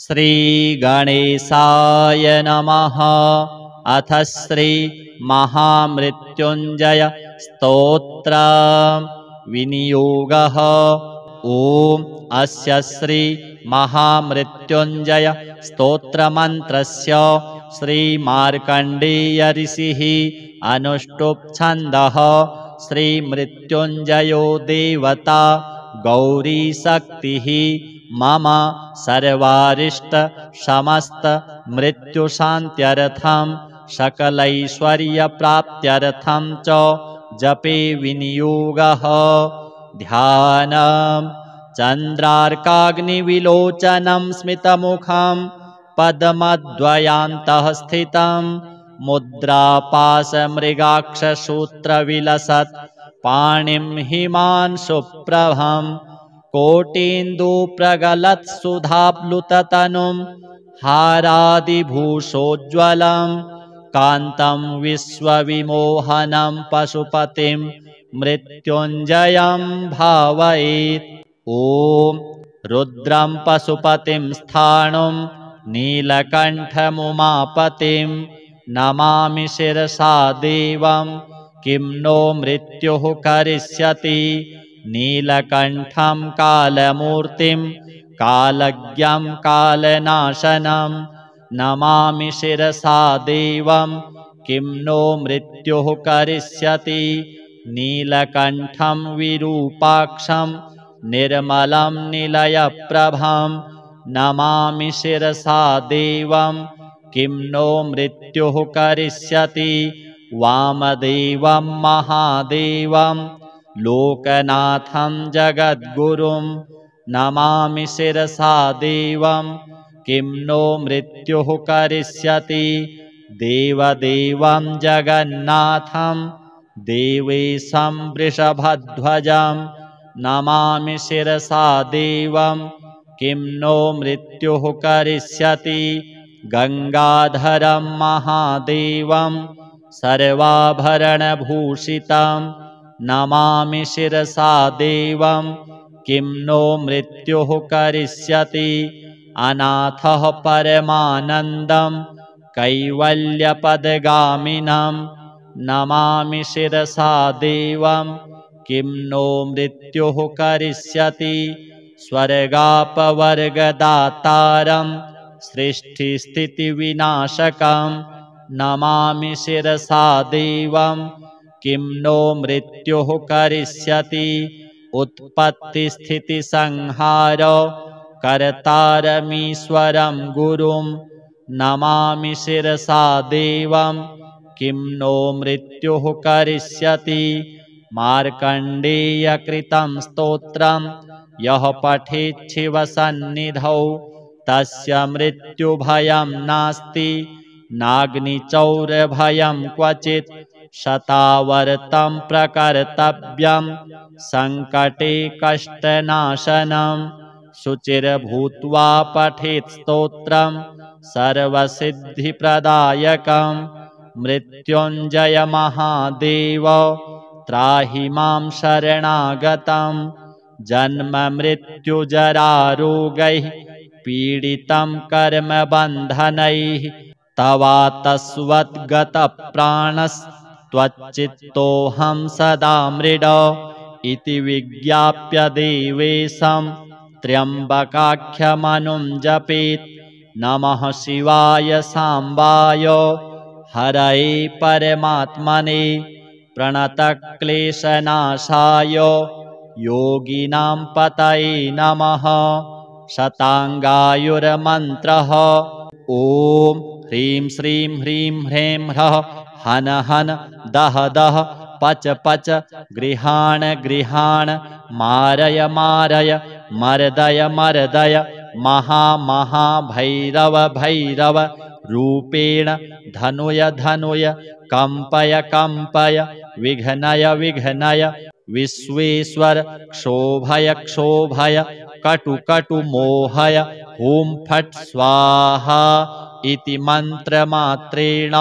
श्रीगणेशाय नमः। अथ श्री महामृत्युंजय स्तोत्र विनियोगः। ओम अस्य श्री महामृत्युंजय स्तोत्रमन्त्रस्य श्री मार्कण्डेय ऋषिः अनुष्टुप् छन्दः। श्री मृत्युंजयो देवता गौरी शक्तिः मम सर्वारिष्ट समस्त मृत्युशान्त्यर्थं सकलैश्वर्यप्राप्त्यर्थं च जपे विनियोगः। ध्यानम् चन्द्रार्काग्निविलोचनं स्मितमुखं पद्मद्वयान्तः स्थितं मुद्रापाशमृगाक्षसूत्रविलसत् पाणिं हिमांशुप्रभं कोटीन्दुप्रगलत्सुधाप्लुततनुं हारादिभूषोज्ज्वलं कान्तं विश्वविमोहनं पशुपतिं मृत्युञ्जयं भावयेत्। ॐ रुद्रं पशुपतिं स्थाणुं नीलकण्ठमुमापतिं नमामि शिरसा देवं किं नो मृत्युः करिष्यति। नीलकण्ठं कालमूर्तिं कालज्ञं कालनाशनं नमामि शिरसा देवं किं नो मृत्युः करिष्यति। नीलकण्ठं विरूपाक्षं निर्मलं निलयप्रभं नमामि शिरसा देवं किं नो मृत्युः करिष्यति। वामदेवं महादेवं लोकनाथं जगद्गुरुं नमामि शिरसा देवं किं नो मृत्युः करिष्यति। देवदेवं जगन्नाथं देवेशं वृषभध्वजं नमामि शिरसा देवं किं नो मृत्युः करिष्यति। गंगाधरं महादेवं सर्वाभरणभूषितं नमामि शिरसा देवं किं नो मृत्युः करिष्यति। अनाथः परमानन्दं कैवल्यपदगामिनं नमामि शिरसा देवं किं नो मृत्युः करिष्यति। स्वर्गापवर्गदातारं सृष्टिस्थितिविनाशकं नमामि शिरसा देवं किं नो मृत्युः करिष्यति। उत्पत्तिस्थितिसंहार कर्तारमीश्वरं गुरुं नमामि शिरसा देवं किं नो मृत्युः करिष्यति। मार्कण्डेयकृतं स्तोत्रं यः पठेत् शिवसन्निधौ तस्य मृत्युभयं नास्ति नाग्निचौरभयं क्वचित्। शतावर्तं प्रकर्तव्यं संकटे कष्टनाशनं शुचिर्भूत्वा पठेत् स्तोत्रं सर्वसिद्धिप्रदायकं। मृत्युञ्जय महादेव त्राहि मां शरणागतं जन्ममृत्युजरारोगैः पीडितं कर्मबन्धनैः तवातस्वद्गतप्राणस्त्वच्चित्तोऽहं सदा मृड इति विज्ञाप्य देवेशं त्र्यम्बकाख्यमनुं जपेत्। नमः शिवाय साम्बाय हरये परमात्मने प्रणतक्लेशनाशाय योगिनां पतये नमः। शताङ्गायुर्मन्त्रः ॐ ह्रीं श्रीं ह्रीं ह्रें ह्रः हन हन दह दह पच पच गृहाण गृहाण मारय मारय मर्दय मर्दय महा महा भैरव भैरव रूपेण धनुय धनुय कंपय कंपय विघ्नय विघ्नय विश्वेश्वर क्षोभय क्षोभय कटु कटु मोहय हुं फट् स्वाहा इति मंत्रमात्रेण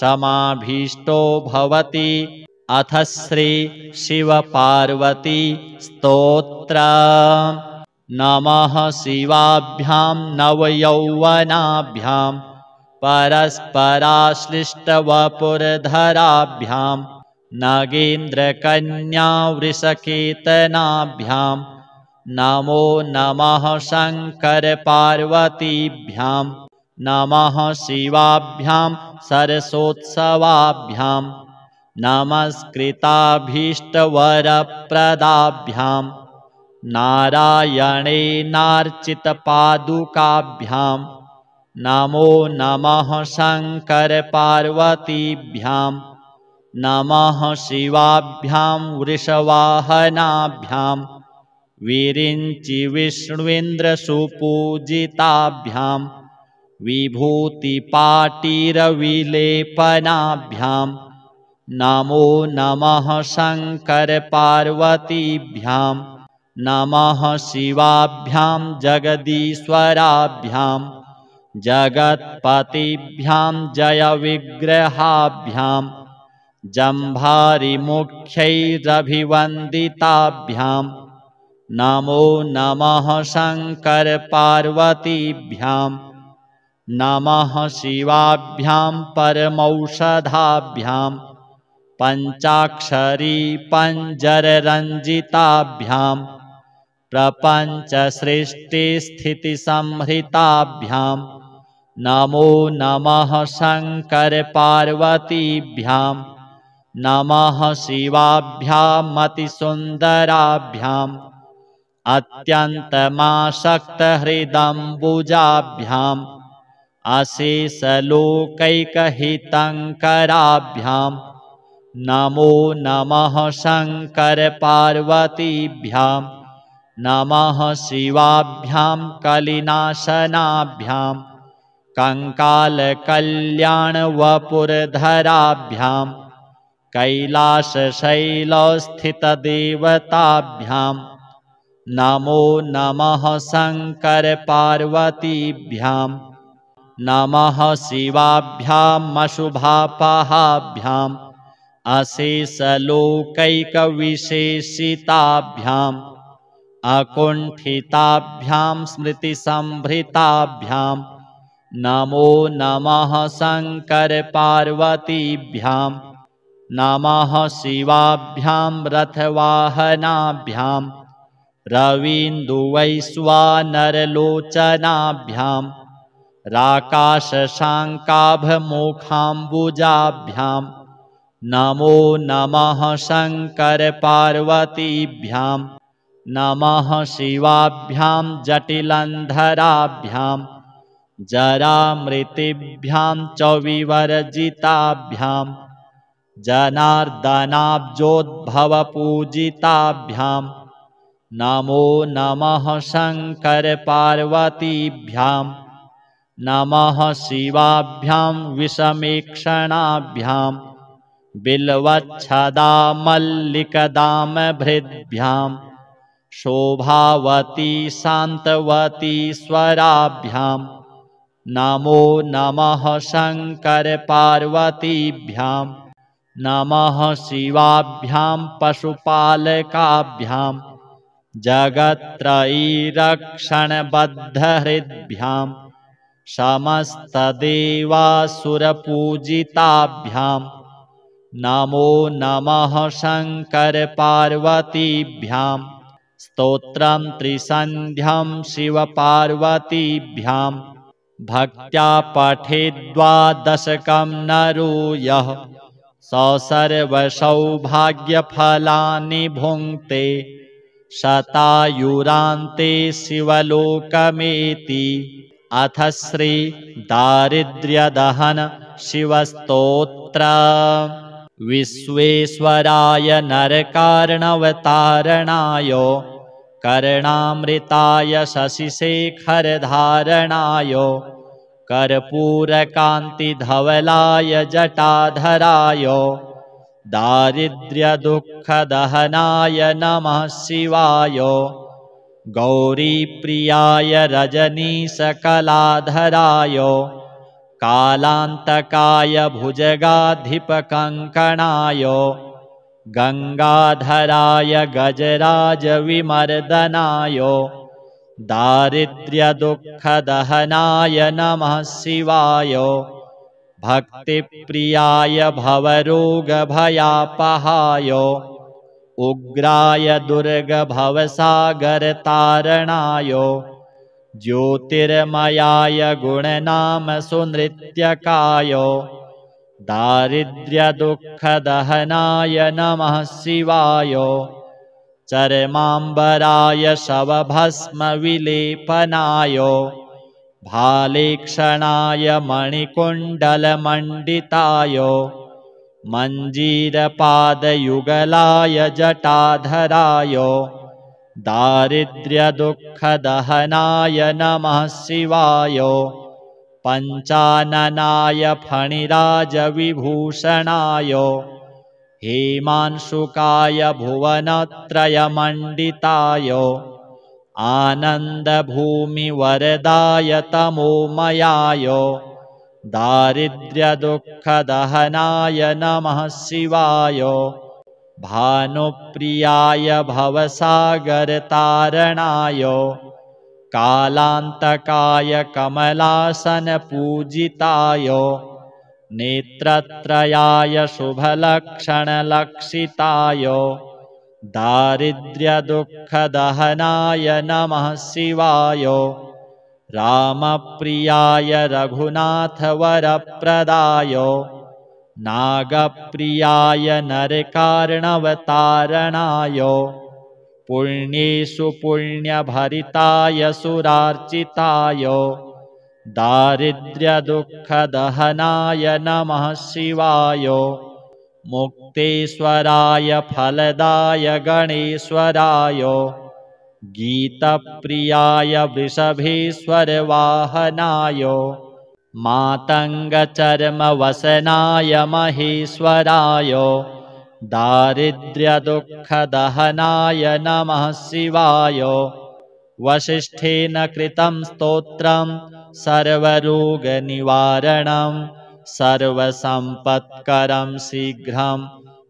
समाभीष्टो भवति। अथ श्री शिव पार्वती स्तोत्र। नमः शिवाभ्यां नवयौवनाभ्यां परस्पराश्लिष्टवपुरधराभ्यां नगेन्द्रकन्यावृषकेतनाभ्यां नमो नमः शङ्करपार्वतीभ्यां नमः शिवाभ्यां सरसोत्सवाभ्यां नमस्कृताभीष्टवरप्रदाभ्यां नारायणेनार्चितपादुकाभ्यां नमो नमः शङ्करपार्वतीभ्यां नमः शिवाभ्यां वृषवाहनाभ्यां विरिञ्चिविष्णुविन्द्रसुपूजिताभ्यां विभूतिपाटीरविलेपनाभ्यां नमो नमः शङ्करपार्वतीभ्यां नमः शिवाभ्यां जगदीश्वराभ्यां जगत्पतिभ्यां जयविग्रहाभ्यां जम्भारिमुख्यैरभिवन्दिताभ्यां नमो नमः शङ्करपार्वतीभ्यां नमः शिवाभ्यां परमौषधाभ्यां पञ्चाक्षरी पञ्जररञ्जिताभ्यां प्रपञ्चसृष्टिस्थितिसंहृताभ्यां नमो नमः शङ्करपार्वतीभ्यां नमः शिवाभ्यामतिसुन्दराभ्याम् अत्यन्तमासक्तहृदम्बुजाभ्यां अशेषलोकैकहितङ्कराभ्यां नमो नमः शङ्करपार्वतीभ्यां नमः शिवाभ्यां कलिनाशनाभ्यां कङ्कालकल्याणवपुरधराभ्यां कैलासशैलस्थितदेवताभ्यां नमो नमः शङ्करपार्वतीभ्यां नमः शिवाभ्यामशुभापहाभ्याम् अशेषलोकैकविशेषिताभ्याम् अकुण्ठिताभ्यां स्मृतिसंभृताभ्यां नमो नमः शङ्करपार्वतीभ्यां नमः शिवाभ्यां रथवाहनाभ्यां रवीन्दुवैश्वानरलोचनाभ्यां राकाशशाङ्काभमुखाम्बुजाभ्यां नमो नमः शङ्करपार्वतीभ्यां नमः शिवाभ्यां जटिलन्धराभ्यां जरामृतिभ्यां च विवर्जिताभ्यां जनार्दनाब्जोद्भवपूजिताभ्यां नमो नमः शङ्करपार्वतीभ्यां नमः शिवाभ्यां विषमेक्षणाभ्यां बिल्वच्छदामल्लिकदामभृद्भ्यां शोभावती शान्तवतीश्वराभ्यां नमो नमः शङ्करपार्वतीभ्यां नमः शिवाभ्यां पशुपालकाभ्यां जगत्त्रयीरक्षणबद्धहृद्भ्यां समस्तदेवासुरपूजिताभ्यां नमो नमः शङ्करपार्वतीभ्यां स्तोत्रं त्रिसन्ध्यं शिवपार्वतीभ्यां भक्त्या पठेद्वादशकं नरो यः स सर्वसौभाग्यफलानि भुङ्क्ते शतायुरान्ते शिवलोकमेति। अथ श्री दारिद्र्यदहन शिवस्तोत्र। विश्वेश्वराय नरकार्णवतारणाय कर्णामृताय शशिशेखरधारणाय कर्पूरकान्तिधवलाय जटाधराय दारिद्र्यदुःखदहनाय नमः शिवाय गौरीप्रियाय रजनीशकलाधराय कालान्तकाय भुजगाधिपकङ्कणाय गङ्गाधराय गजराजविमर्दनाय दारिद्र्यदुःखदहनाय नमः शिवाय। भक्तिप्रियाय भवरोगभयापहाय। उग्राय दुर्गभवसागरतारणाय। ज्योतिर्मयाय गुणनाम सुनृत्यकाय। दारिद्र्यदुःखदहनाय नमः शिवाय। चर्माम्बराय शवभस्मविलेपनाय। भालेक्षणाय मणिकुण्डलमण्डिताय। मञ्जीरपादयुगलाय जटाधराय। दारिद्र्यदुःखदहनाय नमः शिवाय। पञ्चाननाय फणिराजविभूषणाय। हेमांशुकाय भुवनत्रयमण्डिताय। आनन्दभूमिवरदाय तमोमयाय। दारिद्र्यदुःखदहनाय नमः शिवाय। भानुप्रियाय भवसागरतारणाय। कालान्तकाय कमलासनपूजिताय। नेत्रत्रयाय शुभलक्षणलक्षिताय। दारिद्र्यदुःखदहनाय नमः शिवाय। रामप्रियाय रघुनाथवरप्रदाय। नागप्रियाय नरकार्णवतारणाय। पुण्येषु पुण्यभरिताय सुरार्चिताय। दारिद्र्यदुःखदहनाय नमः शिवाय। मुक्तेश्वराय फलदाय गणेश्वराय। गीतप्रियाय वृषभेश्वरवाहनाय। मातङ्गचर्मवसनाय महेश्वराय। दारिद्र्यदुःखदहनाय नमः शिवाय। वसिष्ठेन कृतं स्तोत्रं सर्वरोगनिवारणं। सर्वसम्पत्करं शीघ्रं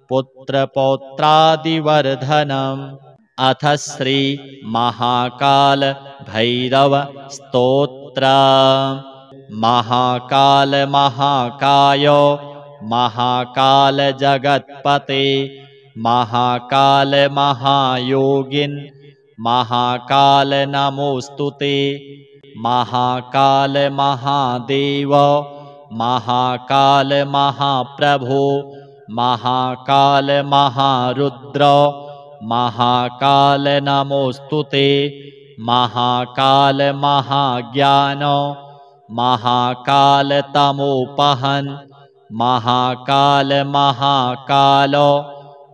पुत्रपौत्रादिवर्धनम्। अथ श्री महाकाल भैरव स्तोत्र। महाकाल महाकाय महाकाल जगत्पते। महाकाल महायोगिन् महाकाल नमोस्तुते। महाकाल महादेव महाकाल महाप्रभो। महाकाल महारुद्र महाकाल नमोस्तुते। महाकाल महाज्ञान महाकाल तमोपहन्। महाकाल महाकाल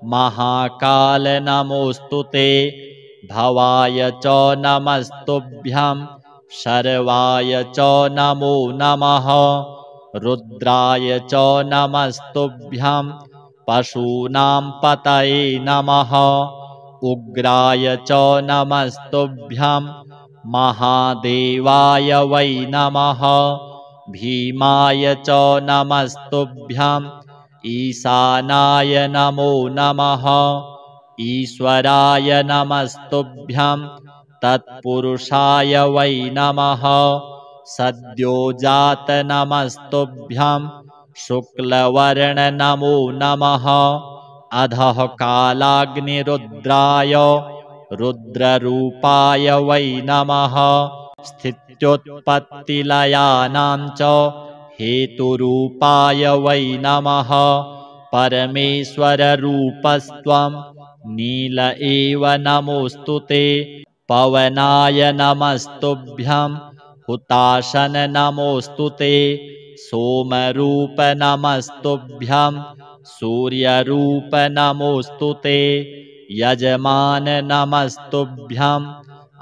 महाकाल नमोस्तुते। भवाय च नमस्तुभ्यं शर्वाय च नमो नमः। रुद्राय च नमस्तुभ्यं पशूनां पतये नमः। उग्राय च नमस्तुभ्यं महादेवाय वै नमः। भीमाय च नमस्तुभ्यं ईशानाय नमो नमः। ईश्वराय नमस्तुभ्यं तत्पुरुषाय वै नमः। सद्योजात नमस्तुभ्यं शुक्लवर्ण नमो नमः। अधः कालाग्निरुद्राय रुद्ररूपाय वै नमः। स्थित्युत्पत्तिलयानां च हेतुरूपाय वै नमः। परमेश्वररूपस्त्वं नील एव नमोस्तुते। पवनाय नमस्तुभ्यं हुताशन नमोस्तुते। सोमरूप नमस्तुभ्यं सूर्यरूप नमोस्तुते। यजमान नमस्तुभ्यं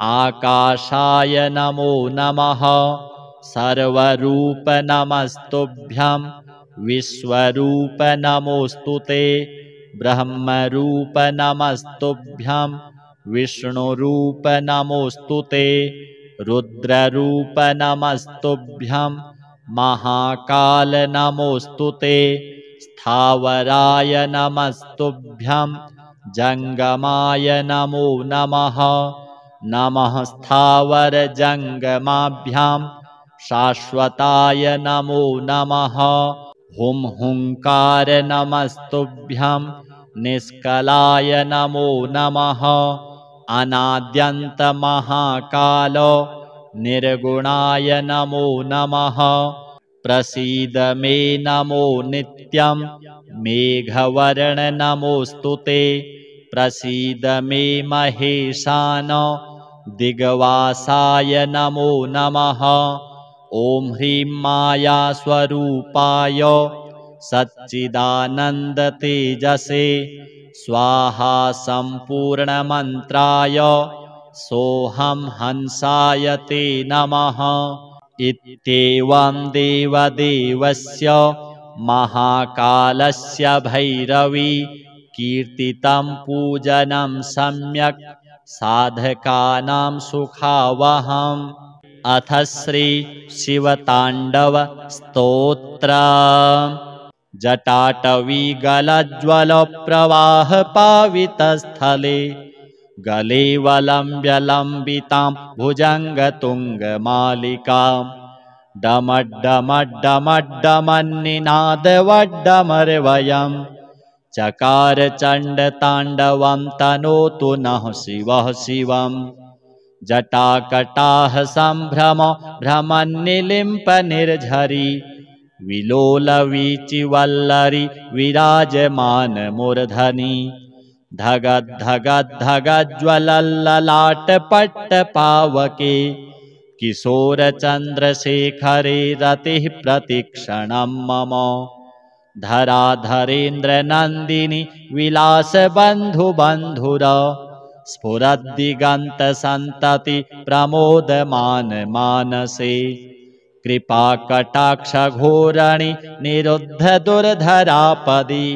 आकाशाय नमो नमः। सर्वरूप नमस्तुभ्यं विश्वरूप नमोस्तुते। ब्रह्मरूप नमस्तुभ्यं विष्णुरूप नमोस्तुते। रुद्ररूप नमस्तुभ्यं महाकाल नमोस्तुते। स्थावराय नमस्तुभ्यं जंगमाय नमो नमः। नमः स्थावरजङ्गमाभ्यां शाश्वताय नमो नमः। हुं हुंकार नमस्तुभ्यं निष्कलाय नमो नमः। अनाद्यन्त महाकाल निर्गुणाय नमो नमः। प्रसीद मे नमो नित्यं मेघवर्ण नमोस्तुते। प्रसीद मे महेशान दिग्वासाय नमो नमः। ॐ ह्रीं माया स्वरूपाय सच्चिदानन्दतेजसे स्वाहा सम्पूर्णमन्त्राय सोऽहं हंसाय ते नमः। इत्येवं देवदेवस्य महाकालस्य भैरवी कीर्तितं पूजनं सम्यक् साधकानां सुखावहम्। अथ श्री शिवताण्डवस्तोत्र। जटाटवीगलज्ज्वलप्रवाहपावितस्थले गलेवलम्ब्य लम्बितां भुजङ्गतुङ्गमालिकां डमड्डमड्डमड्डमन्निनादवड्डमर्वयं चकार चण्डताण्डवं तनोतु नः शिवः शिवम्। जटाकटाह सम्भ्रम भ्रमन्निलिम्प निर्झरी विलोलवीचिवल्लरी विराजमान मूर्धनि धगद्धगद्धगज्ज्वलल्ललाटपट्टपावके किशोरचन्द्रशेखरे रतिः प्रतिक्षणं मम। धराधरेन्द्रनन्दिनी विलासबन्धुबन्धुर स्फुरद्दिगन्तसन्तति प्रमोदमान मानसे। कृपाकटाक्षघोरणि निरुद्धदुर्धरापदि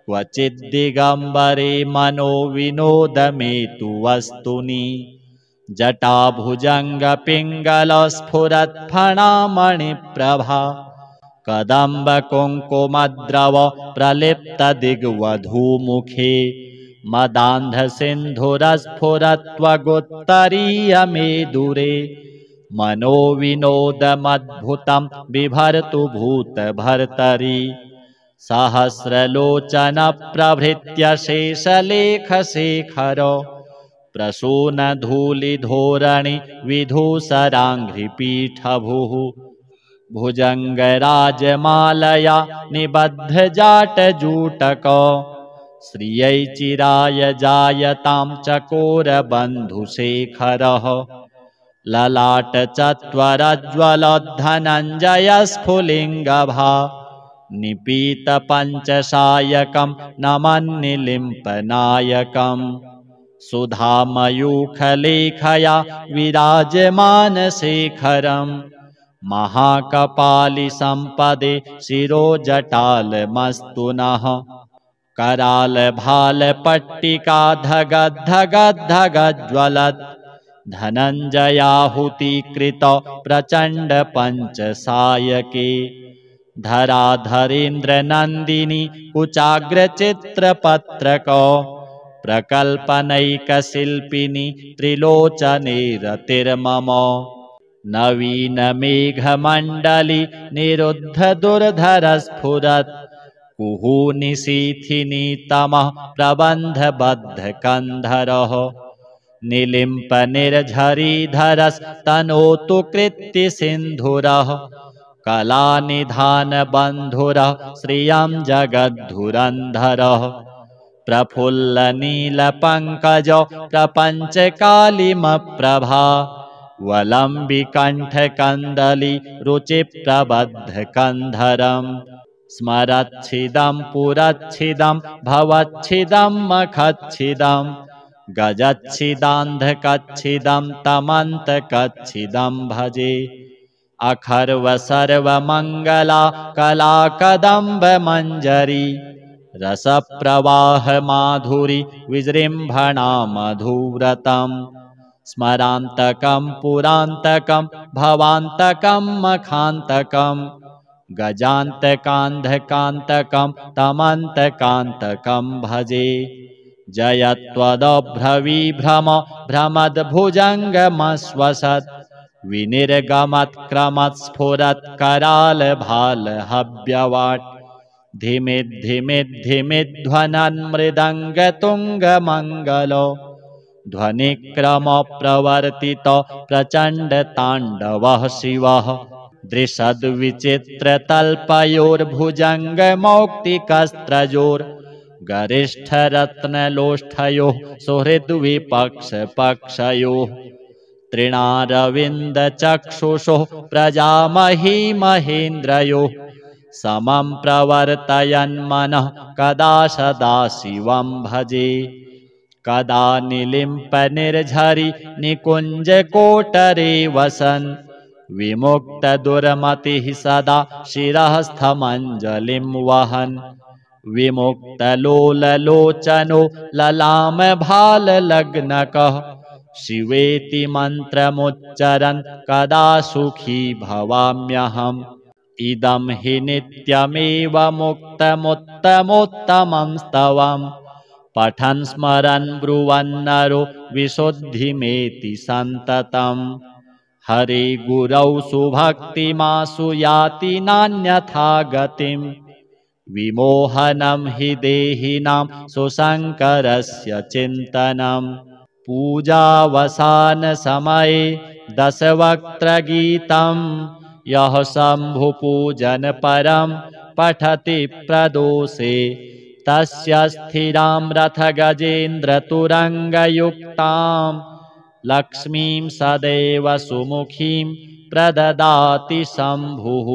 क्वचिद्दिगम्बरे मनोविनोदमेतु वस्तुनि। जटाभुजङ्गपिङ्गलस्फुरत्फणामणिप्रभा कदम्बकुङ्कुमद्रव प्रलिप्तदिग्वधूमुखे मदान्धसिन्धुरस्फुरत्वगुत्तरीयमेदुरे मनोविनोदमद्भुतं बिभर्तु भूतभर्तरि। सहस्रलोचनप्रभृत्य शेषलेखशेखर प्रसूनधूलिधोरणि विधूसराङ्घ्रिपीठभुः भुजङ्गराजमालया निबद्धजाटजूटक श्रियै चिराय जायतां चकोरबन्धुशेखरः। ललाटचत्वरज्ज्वलद्धनञ्जयस्फुलिङ्गभा निपीतपञ्चसायकं नमन्निलिम्पनायकम्। सुधामयूखलेखया विराजमानशेखरम् महाकपालिसम्पदे शिरोजटालमस्तु नः। करालभालपट्टिका धगद्धगद्धगज्ज्वलत् धनञ्जयाहुतीकृत प्रचण्डपञ्चसायके। धराधरेन्द्रनन्दिनी कुचाग्रचित्रपत्रक प्रकल्पनैकशिल्पिनी त्रिलोचने रतिर्मम। नवीनमेघमण्डली निरुद्धदुर्धरस्फुरत् कुहूनिशीथिनी तमः प्रबन्धबद्धकन्धरः। निलिम्पनिर्झरीधरस्तनोतु कृत्तिसिन्धुरः कलानिधानबन्धुरः श्रियं जगद्धुरन्धरः। प्रफुल्लनीलपङ्कज प्रपञ्चकालिमप्रभा वलम्बिकण्ठकन्दली रुचिप्रबद्धकन्धरम्। स्मरच्छिदं पुरच्छिदं भवच्छिदं मखच्छिदं गजच्छिदान्धकच्छिदं तमन्तकच्छिदं भजे। अखर्वसर्वमङ्गला कलाकदम्बमञ्जरी रसप्रवाहमाधुरी विजृम्भणा मधुव्रतम्। स्मरान्तकं पुरान्तकं भवान्तकं मखान्तकं गजान्तकान्धकान्तकं तमन्तकान्तकं भजे। जयत्वदभ्रविभ्रम भ्रमद्भुजङ्गमश्वसत् विनिर्गमत्क्रमत्स्फुरत्करालभालहव्यवाट् धिमिद्धिमिद्धिमिध्वनन्मृदङ्गतुङ्गमङ्गलो ध्वनिक्रमप्रवर्तित प्रचण्डताण्डवः शिवः दृशद्विचित्रतल्पयोर्भुजङ्गमौक्तिकस्त्रयोर् गरिष्ठरत्नलोष्ठयोः सुहृद्विपक्षपक्षयोः तृणारविन्दचक्षुषोः प्रजामही महेन्द्रयोः समं प्रवर्तयन्मनः कदा सदा शिवं भजे कदा निलिम्पनिर्झरि निकुञ्जकोटरे वसन् विमुक्तदुर्मतिः सदा शिरःस्थमञ्जलिं वहन् विमुक्तलोललोचनो ललामभाललग्नकः शिवेति मन्त्रमुच्चरन् कदा सुखी भवाम्यहम् इदं हि नित्यमेव मुक्तमुत्तमोत्तमं स्तवम् पठन् स्मरन् ब्रुवन्नरो विशुद्धिमेति सन्ततम् हरे गुरौ सुभक्तिमासु याति नान्यथा गतिम् विमोहनं हि देहिनां सुशङ्करस्य चिन्तनम् पूजावसानसमये दशवक्त्रगीतम् यः शम्भुपूजनपरं पठति प्रदोषे तस्य स्थिरां रथगजेन्द्रतुरङ्गयुक्तां लक्ष्मीं सदैव सुमुखीं प्रददाति शम्भुः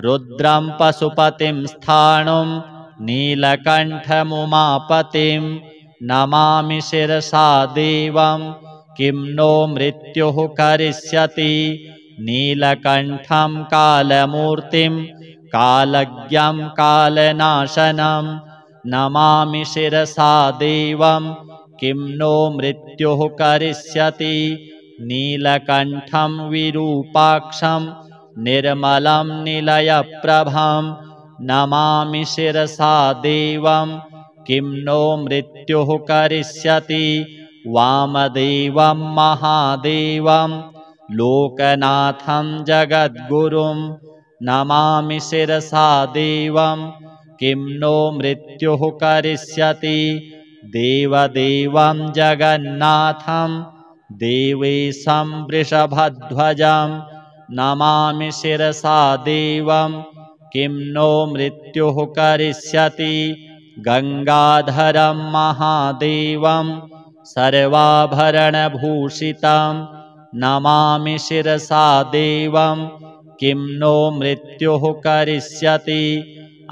रुद्रं पशुपतिं स्थाणुं नीलकण्ठमुमापतिं नमामि शिरसा देवं किं नो मृत्युः करिष्यति नीलकण्ठं कालमूर्तिं कालज्ञं कालनाशनं नमामि शिरसा देवं किं नो मृत्युः करिष्यति नीलकण्ठं विरूपाक्षं निर्मलं निलयप्रभं नमामि शिरसा देवं किं नो मृत्युः करिष्यति वामदेवं महादेवं लोकनाथं जगद्गुरुं नमामि शिरसा देवं किं नो मृत्युः करिष्यति देवदेवं जगन्नाथं देवेशं वृषभध्वजं नमामि शिरसा देवं किं नो मृत्युः करिष्यति गंगाधरं महादेवं सर्वाभरणभूषितं नमामि शिरसा देवं किं नो मृत्युः करिष्यति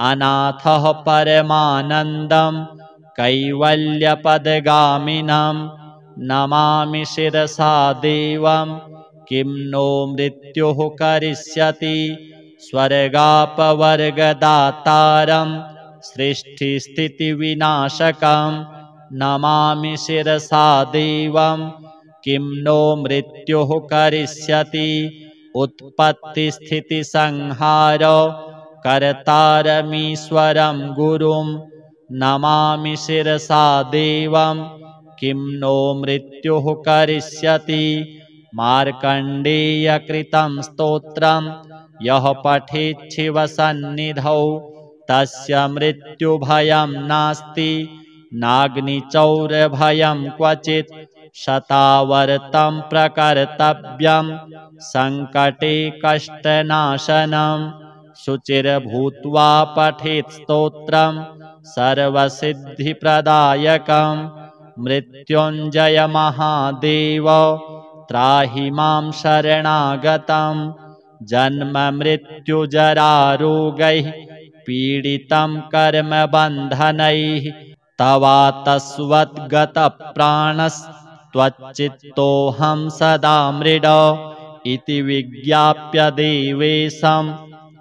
अनाथः परमानन्दं कैवल्यपदगामिनं नमामि शिरसा देवं किं नो मृत्युः करिष्यति स्वर्गापवर्गदातारं सृष्टिस्थितिविनाशकं नमामि शिरसा देवं किं नो मृत्युः करिष्यति उत्पत्तिस्थितिसंहार कर्तारमीश्वरं गुरुं नमामि शिरसा देवं किं नो मृत्युः करिष्यति मार्कण्डेयकृतं स्तोत्रं यः पठेत् शिवसन्निधौ तस्य मृत्युभयं नास्ति नाग्निचौरभयं क्वचित् शतावर्तं प्रकर्तव्यं सङ्कटे कष्टनाशनं शुचिर्भूत्वा पठेत् स्तोत्रं सर्वसिद्धिप्रदायकं मृत्युञ्जय महादेव त्राहि मां शरणागतं जन्ममृत्युजरारोगैः पीडितं कर्मबन्धनैः तवातस्वद्गतप्राणस्त्वच्चित्तोऽहं सदा मृड इति विज्ञाप्य देवेशं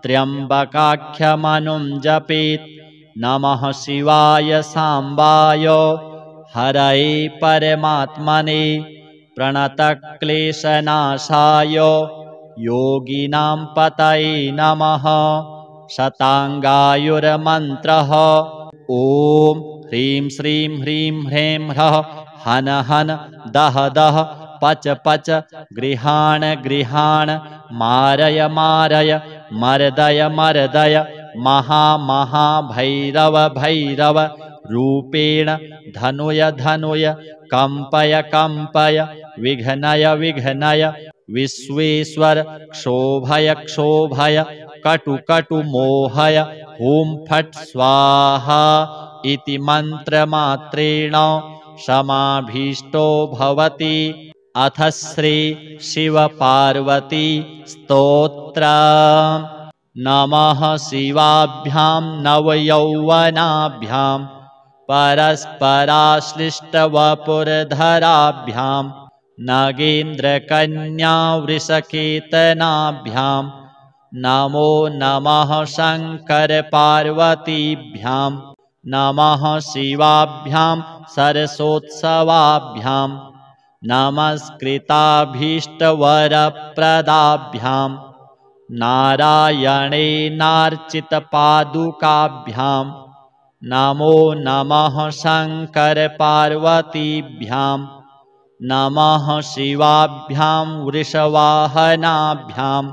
त्र्यम्बकाख्यमनुं जपेत् नमः शिवाय साम्बाय हरये परमात्मने प्रणतक्लेशनाशाय योगिनां पतये नमः शताङ्गायुर्मन्त्रः ॐ ह्रीं श्रीं ह्रीं ह्रें ह्रः हन हन दह दह पच पच गृहाण गृहाण मारय मारय मर्दय मर्दय महा महा भैरव भैरव रूपेण धनुय धनुय कंपय कंपय विघ्नय विघ्नय विश्वेश्वर क्षोभय क्षोभय कटु कटु मोहय हुं फट् स्वाहा इति मन्त्रमात्रेण समाभीष्टो भवति। अथ श्री शिव पार्वती स्तोत्रम्। नमः शिवाभ्यां नवयौवनाभ्यां परस्पराश्लिष्टवपुर्धराभ्यां नगेन्द्रकन्यावृषकेतनाभ्यां नमो नमः शङ्करपार्वतीभ्यां नमः शिवाभ्यां सरसोत्सवाभ्यां नमस्कृताभीष्टवरप्रदाभ्यां नारायणेनार्चितपादुकाभ्यां नमो नमः शङ्करपार्वतीभ्यां नमः शिवाभ्यां वृषवाहनाभ्यां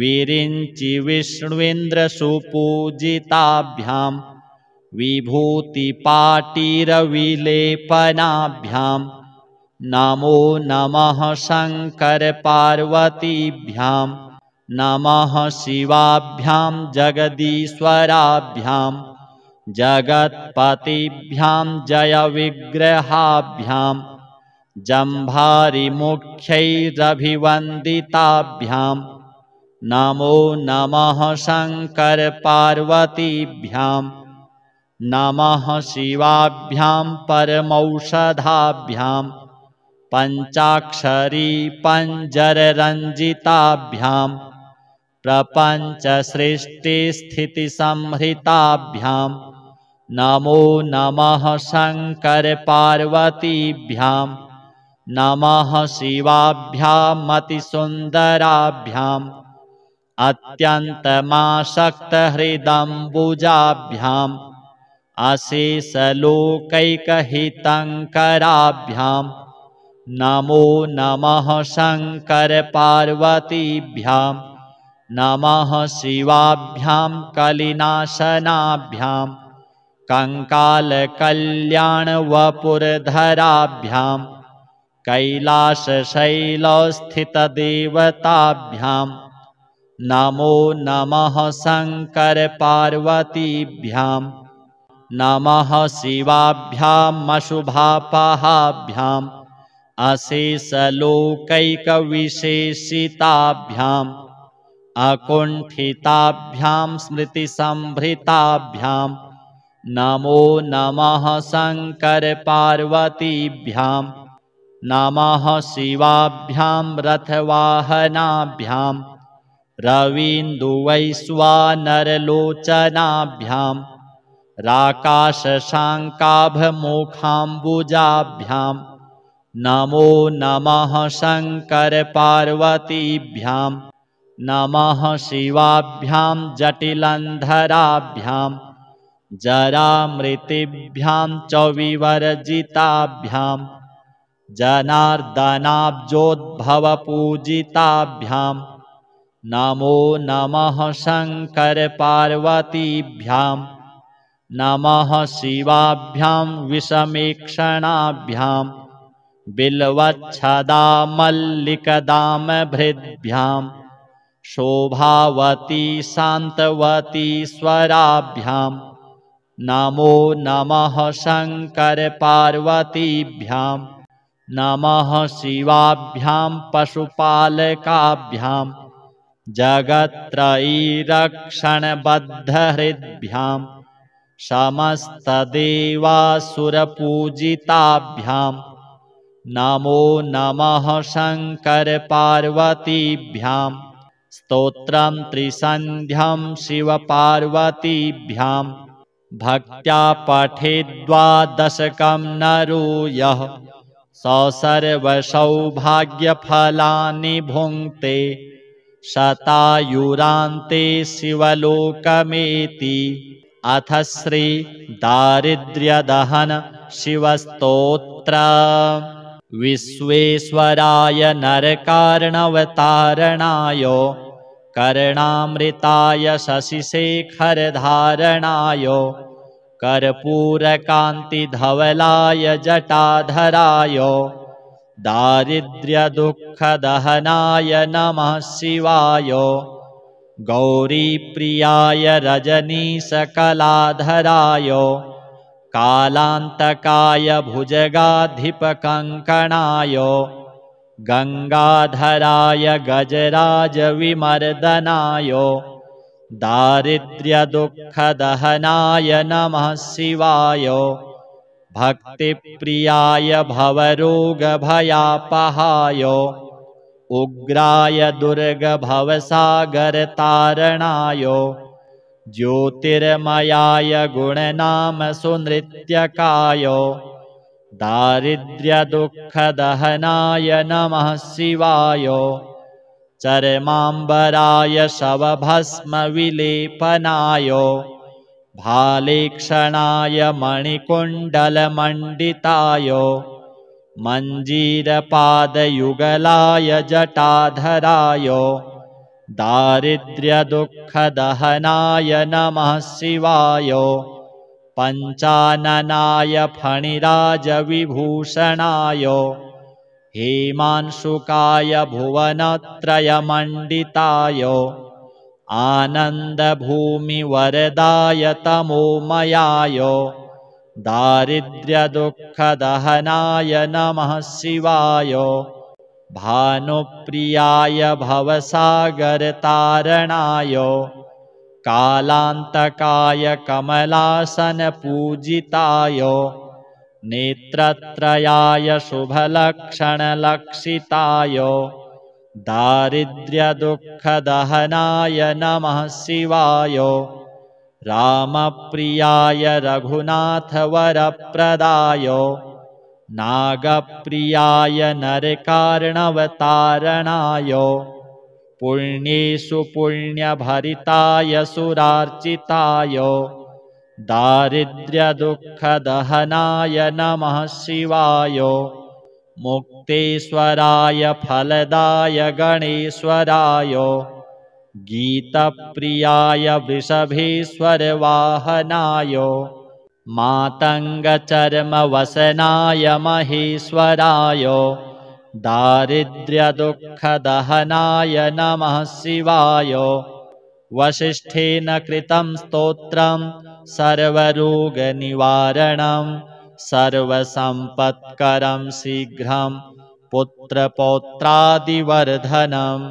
विरिञ्चिविष्णुविन्द्रसुपूजिताभ्यां विभूतिपाटीरविलेपनाभ्यां नमो नमः शङ्करपार्वतीभ्यां नमः शिवाभ्यां जगदीश्वराभ्यां जगत्पतिभ्यां जयविग्रहाभ्यां जम्भारिमुख्यैरभिवन्दिताभ्यां नमो नमः शङ्करपार्वतीभ्यां नमः शिवाभ्यां परमौषधाभ्यां पञ्चाक्षरी पञ्जररञ्जिताभ्यां प्रपञ्चसृष्टिस्थितिसंहृताभ्यां नमो नमः शङ्करपार्वतीभ्यां नमः शिवाभ्यामतिसुन्दराभ्याम् अत्यन्तमासक्तहृदम्बुजाभ्यां अशेषलोकैकहितङ्कराभ्यां नमो नमः शङ्करपार्वतीभ्यां नमः शिवाभ्यां कलिनाशनाभ्यां कङ्कालकल्याणवपुर्धराभ्यां कैलासशैलस्थितदेवताभ्यां नमो नमः शङ्करपार्वतीभ्यां नमः शिवाभ्यामशुभापहाभ्याम् अशेषलोकैकविशेषिताभ्याम् अकुण्ठिताभ्यां स्मृतिसंभृताभ्यां नमो नमः शङ्करपार्वतीभ्यां नमः शिवाभ्यां रथवाहनाभ्यां रवीन्दुवैश्वानरलोचनाभ्यां राकाशशाङ्काभमुखाम्बुजाभ्यां नमो नमः शङ्करपार्वतीभ्यां नमः शिवाभ्यां जटिलन्धराभ्यां जरामृतिभ्यां च विवर्जिताभ्यां जनार्दनाब्जोद्भवपूजिताभ्यां नमो नमः शङ्करपार्वतीभ्यां नमः शिवाभ्यां विषमेक्षणाभ्यां बिल्वच्छदामल्लिकदामभृद्भ्यां शोभावती शान्तवतीश्वराभ्यां नमो नमः शङ्करपार्वतीभ्यां नमः शिवाभ्यां पशुपालकाभ्यां जगत्त्रयीरक्षणबद्धहृद्भ्यां समस्तदेवासुरपूजिताभ्यां नमो नमः शङ्करपार्वतीभ्यां स्तोत्रं त्रिसन्ध्यं शिवपार्वतीभ्यां भक्त्या पठेद्वादशकं नरो यः स सर्वसौभाग्यफलानि भुङ्क्ते शतायुरान्ते शिवलोकमेति। अथ श्री दारिद्र्यदहन शिवस्तोत्र। विश्वेश्वराय नरकार्णवतारणाय कर्णामृताय शशिशेखरधारणाय कर्पूरकान्तिधवलाय जटाधराय दारिद्र्यदुःखदहनाय नमः शिवाय। गौरीप्रियाय रजनीशकलाधराय कालान्तकाय भुजगाधिपकङ्कणाय गङ्गाधराय गजराजविमर्दनाय दारिद्र्यदुःखदहनाय नमः शिवाय। भक्तिप्रियाय भवरोगभयापहाय उग्राय दुर्गभवसागरतारणाय ज्योतिर्मयाय गुणनामसुनृत्यकाय दारिद्र्यदुःखदहनाय नमः शिवाय। चर्माम्बराय शवभस्मविलेपनाय भालेक्षणाय मणिकुण्डलमण्डिताय मञ्जीरपादयुगलाय जटाधराय दारिद्र्यदुःखदहनाय नमः शिवाय। पञ्चाननाय फणिराजविभूषणाय हेमांशुकाय भुवनत्रयमण्डिताय आनन्दभूमिवरदाय तमोमयाय दारिद्र्यदुःखदहनाय नमः शिवाय। भानुप्रियाय भवसागरतारणाय कालान्तकाय कमलासनपूजिताय नेत्रत्रयाय शुभलक्षणलक्षिताय दारिद्र्यदुःखदहनाय नमः शिवाय। रामप्रियाय रघुनाथवरप्रदाय नागप्रियाय नरकार्णवतारणाय पुण्येषु पुण्यभरिताय सुरार्चिताय दारिद्र्यदुःखदहनाय नमः शिवाय। मुक्तेश्वराय फलदाय गणेश्वराय गीतप्रियाय वृषभेश्वरवाहनाय मातङ्गचर्मवसनाय महेश्वराय दारिद्र्यदुःखदहनाय नमः शिवाय। वसिष्ठेन कृतं स्तोत्रं सर्वरोगनिवारणं सर्वसम्पत्करं शीघ्रं पुत्रपौत्रादिवर्धनम्।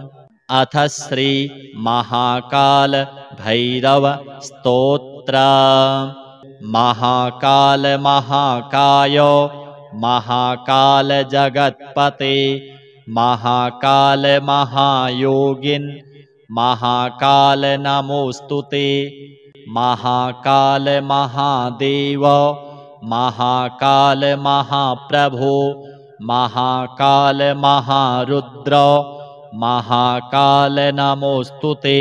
अथ श्री महाकाल भैरव स्तोत्र। महाकाल महाकाय महाकाल जगत्पते महाकाल महायोगिन् महाकाल नमोस्तुते। महाकाल महादेव महाकाल महाप्रभो महाकाल महारुद्र महाकाल नमोस्तुते।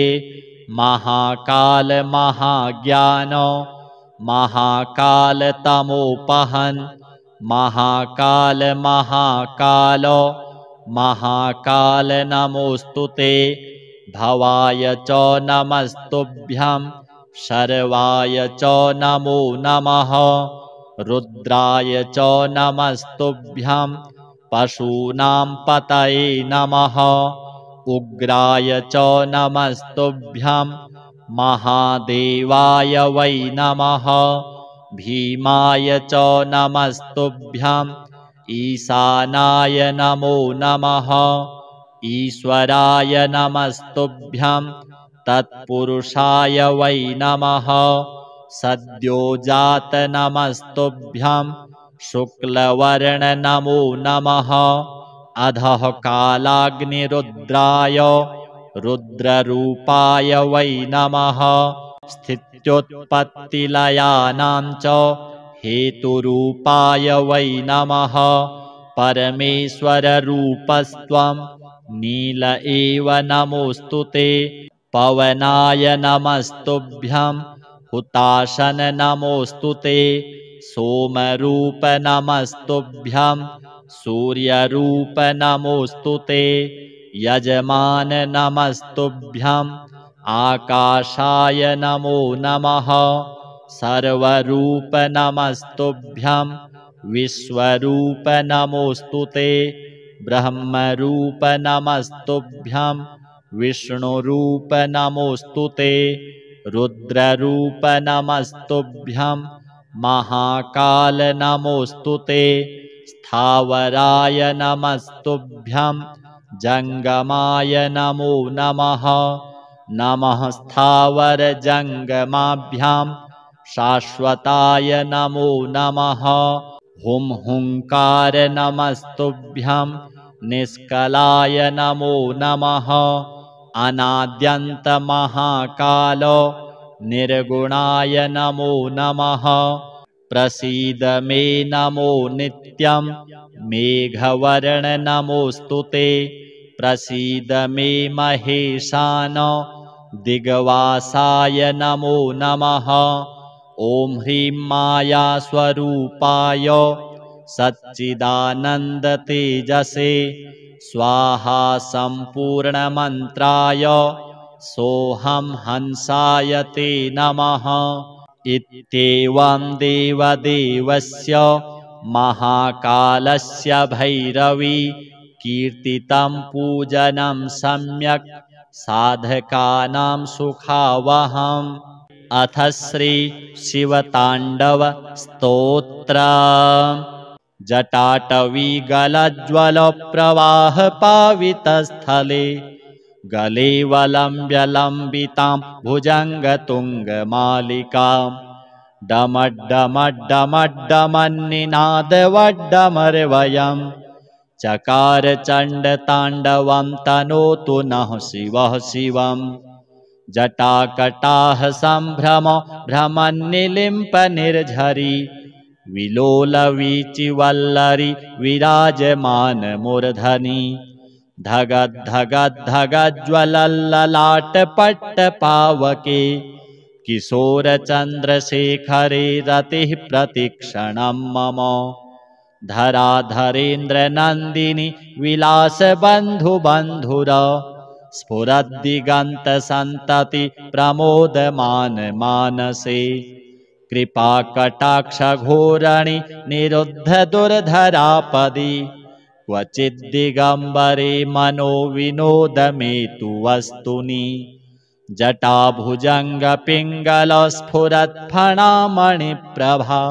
महाकाल महाज्ञान महाकाल तमोपहन् महाकाल महाकाल महाकाल नमोस्तुते। भवाय च नमस्तुभ्यं शर्वाय च नमो नमः रुद्राय च नमस्तुभ्यं पशूनां पतये नमः उग्राय च नमस्तुभ्यं महादेवाय वै नमः भीमाय च नमस्तुभ्यं ईशानाय नमो नमः ईश्वराय नमस्तुभ्यं तत्पुरुषाय वै नमः सद्योजात नमस्तुभ्यं शुक्लवर्ण नमो नमः अधः कालाग्निरुद्राय रुद्ररूपाय वै नमः स्थित्युत्पत्तिलयानां च हेतुरूपाय वै नमः परमेश्वररूपस्त्वं नील एव नमोस्तुते। पवनाय नमस्तुभ्यं हुताशन नमोऽस्तु ते सोमरूप नमस्तुभ्यं सूर्यरूप नमोऽस्तु ते यजमान नमस्तुभ्यं आकाशाय नमो नमः सर्वरूप नमस्तुभ्यं विश्वरूप नमोऽस्तु ते ब्रह्मरूप नमस्तुभ्यं विष्णुरूप नमोऽस्तु ते रुद्ररूप नमस्तुभ्यं महाकाल नमोऽस्तु ते स्थावराय नमस्तुभ्यं जंगमाय नमो नमः नमः स्थावर जंगमाभ्यां शाश्वताय नमो नमः हुं हुंकार नमस्तुभ्यं निष्कलाय नमो नमः अनाद्यन्त महाकाल निर्गुणाय नमो नमः प्रसीद मे नमो नित्यं मेघवर्ण नमोऽस्तु ते प्रसीद मे महेशान दिग्वासाय नमो नमः ॐ ह्रीं माया स्वरूपाय सच्चिदानन्दतेजसे स्वाहा सम्पूर्णमन्त्राय सोऽहं हंसाय ते नमः इत्येवं देवदेवस्य महाकालस्य भैरवी कीर्तितं पूजनं सम्यक् साधकानां सुखावहम् अथ श्री शिवताण्डव स्तोत्र जटाटवीगलज्ज्वल प्रवाह पावितस्थले गले वलम्ब्य लम्बितां भुजङ्गतुङ्गमालिकां डमड्डमड्डमड्डमन्निनादवड्डमर्वयं चकार चण्डताण्डवं तनोतु नः शिवः शिवम् जटाकटाह सम्भ्रम भ्रमन्निलिम्प निर्झरी विलोलवीचिवल्लरी विराजमान मूर्धनि धगद्धगद्धगज्ज्वलल्ललाटपट्टपावके किशोरचन्द्रशेखरे रतिः प्रतिक्षणं मम धराधरेन्द्रनन्दिनी विलासबन्धुबन्धुर स्फुरद्दिगन्तसन्तति प्रमोदमान मानसे कृपाकटाक्षघोरणि निरुद्ध दुर्धरापदि क्वचिद्दिगम्बरे मनो विनोदमेतु वस्तुनि जटाभुजङ्गपिङ्गलस्फुरत्फणामणिप्रभा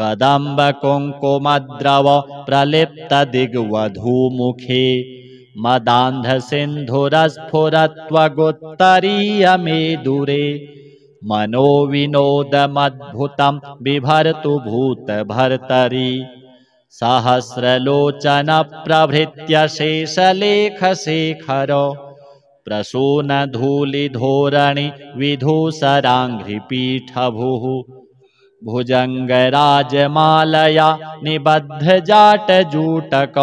कदम्बकुङ्कुमद्रव प्रलिप्तदिग्वधूमुखे मदान्धसिन्धुरस्फुरत्वगुत्तरीयमेदुरे मनोविनोदमद्भुतं बिभर्तु भूतभर्तरि सहस्रलोचनप्रभृत्य शेषलेखशेखर प्रसूनधूलिधोरणि विधूसराङ्घ्रिपीठभुः भुजङ्गराजमालया निबद्धजाटजूटक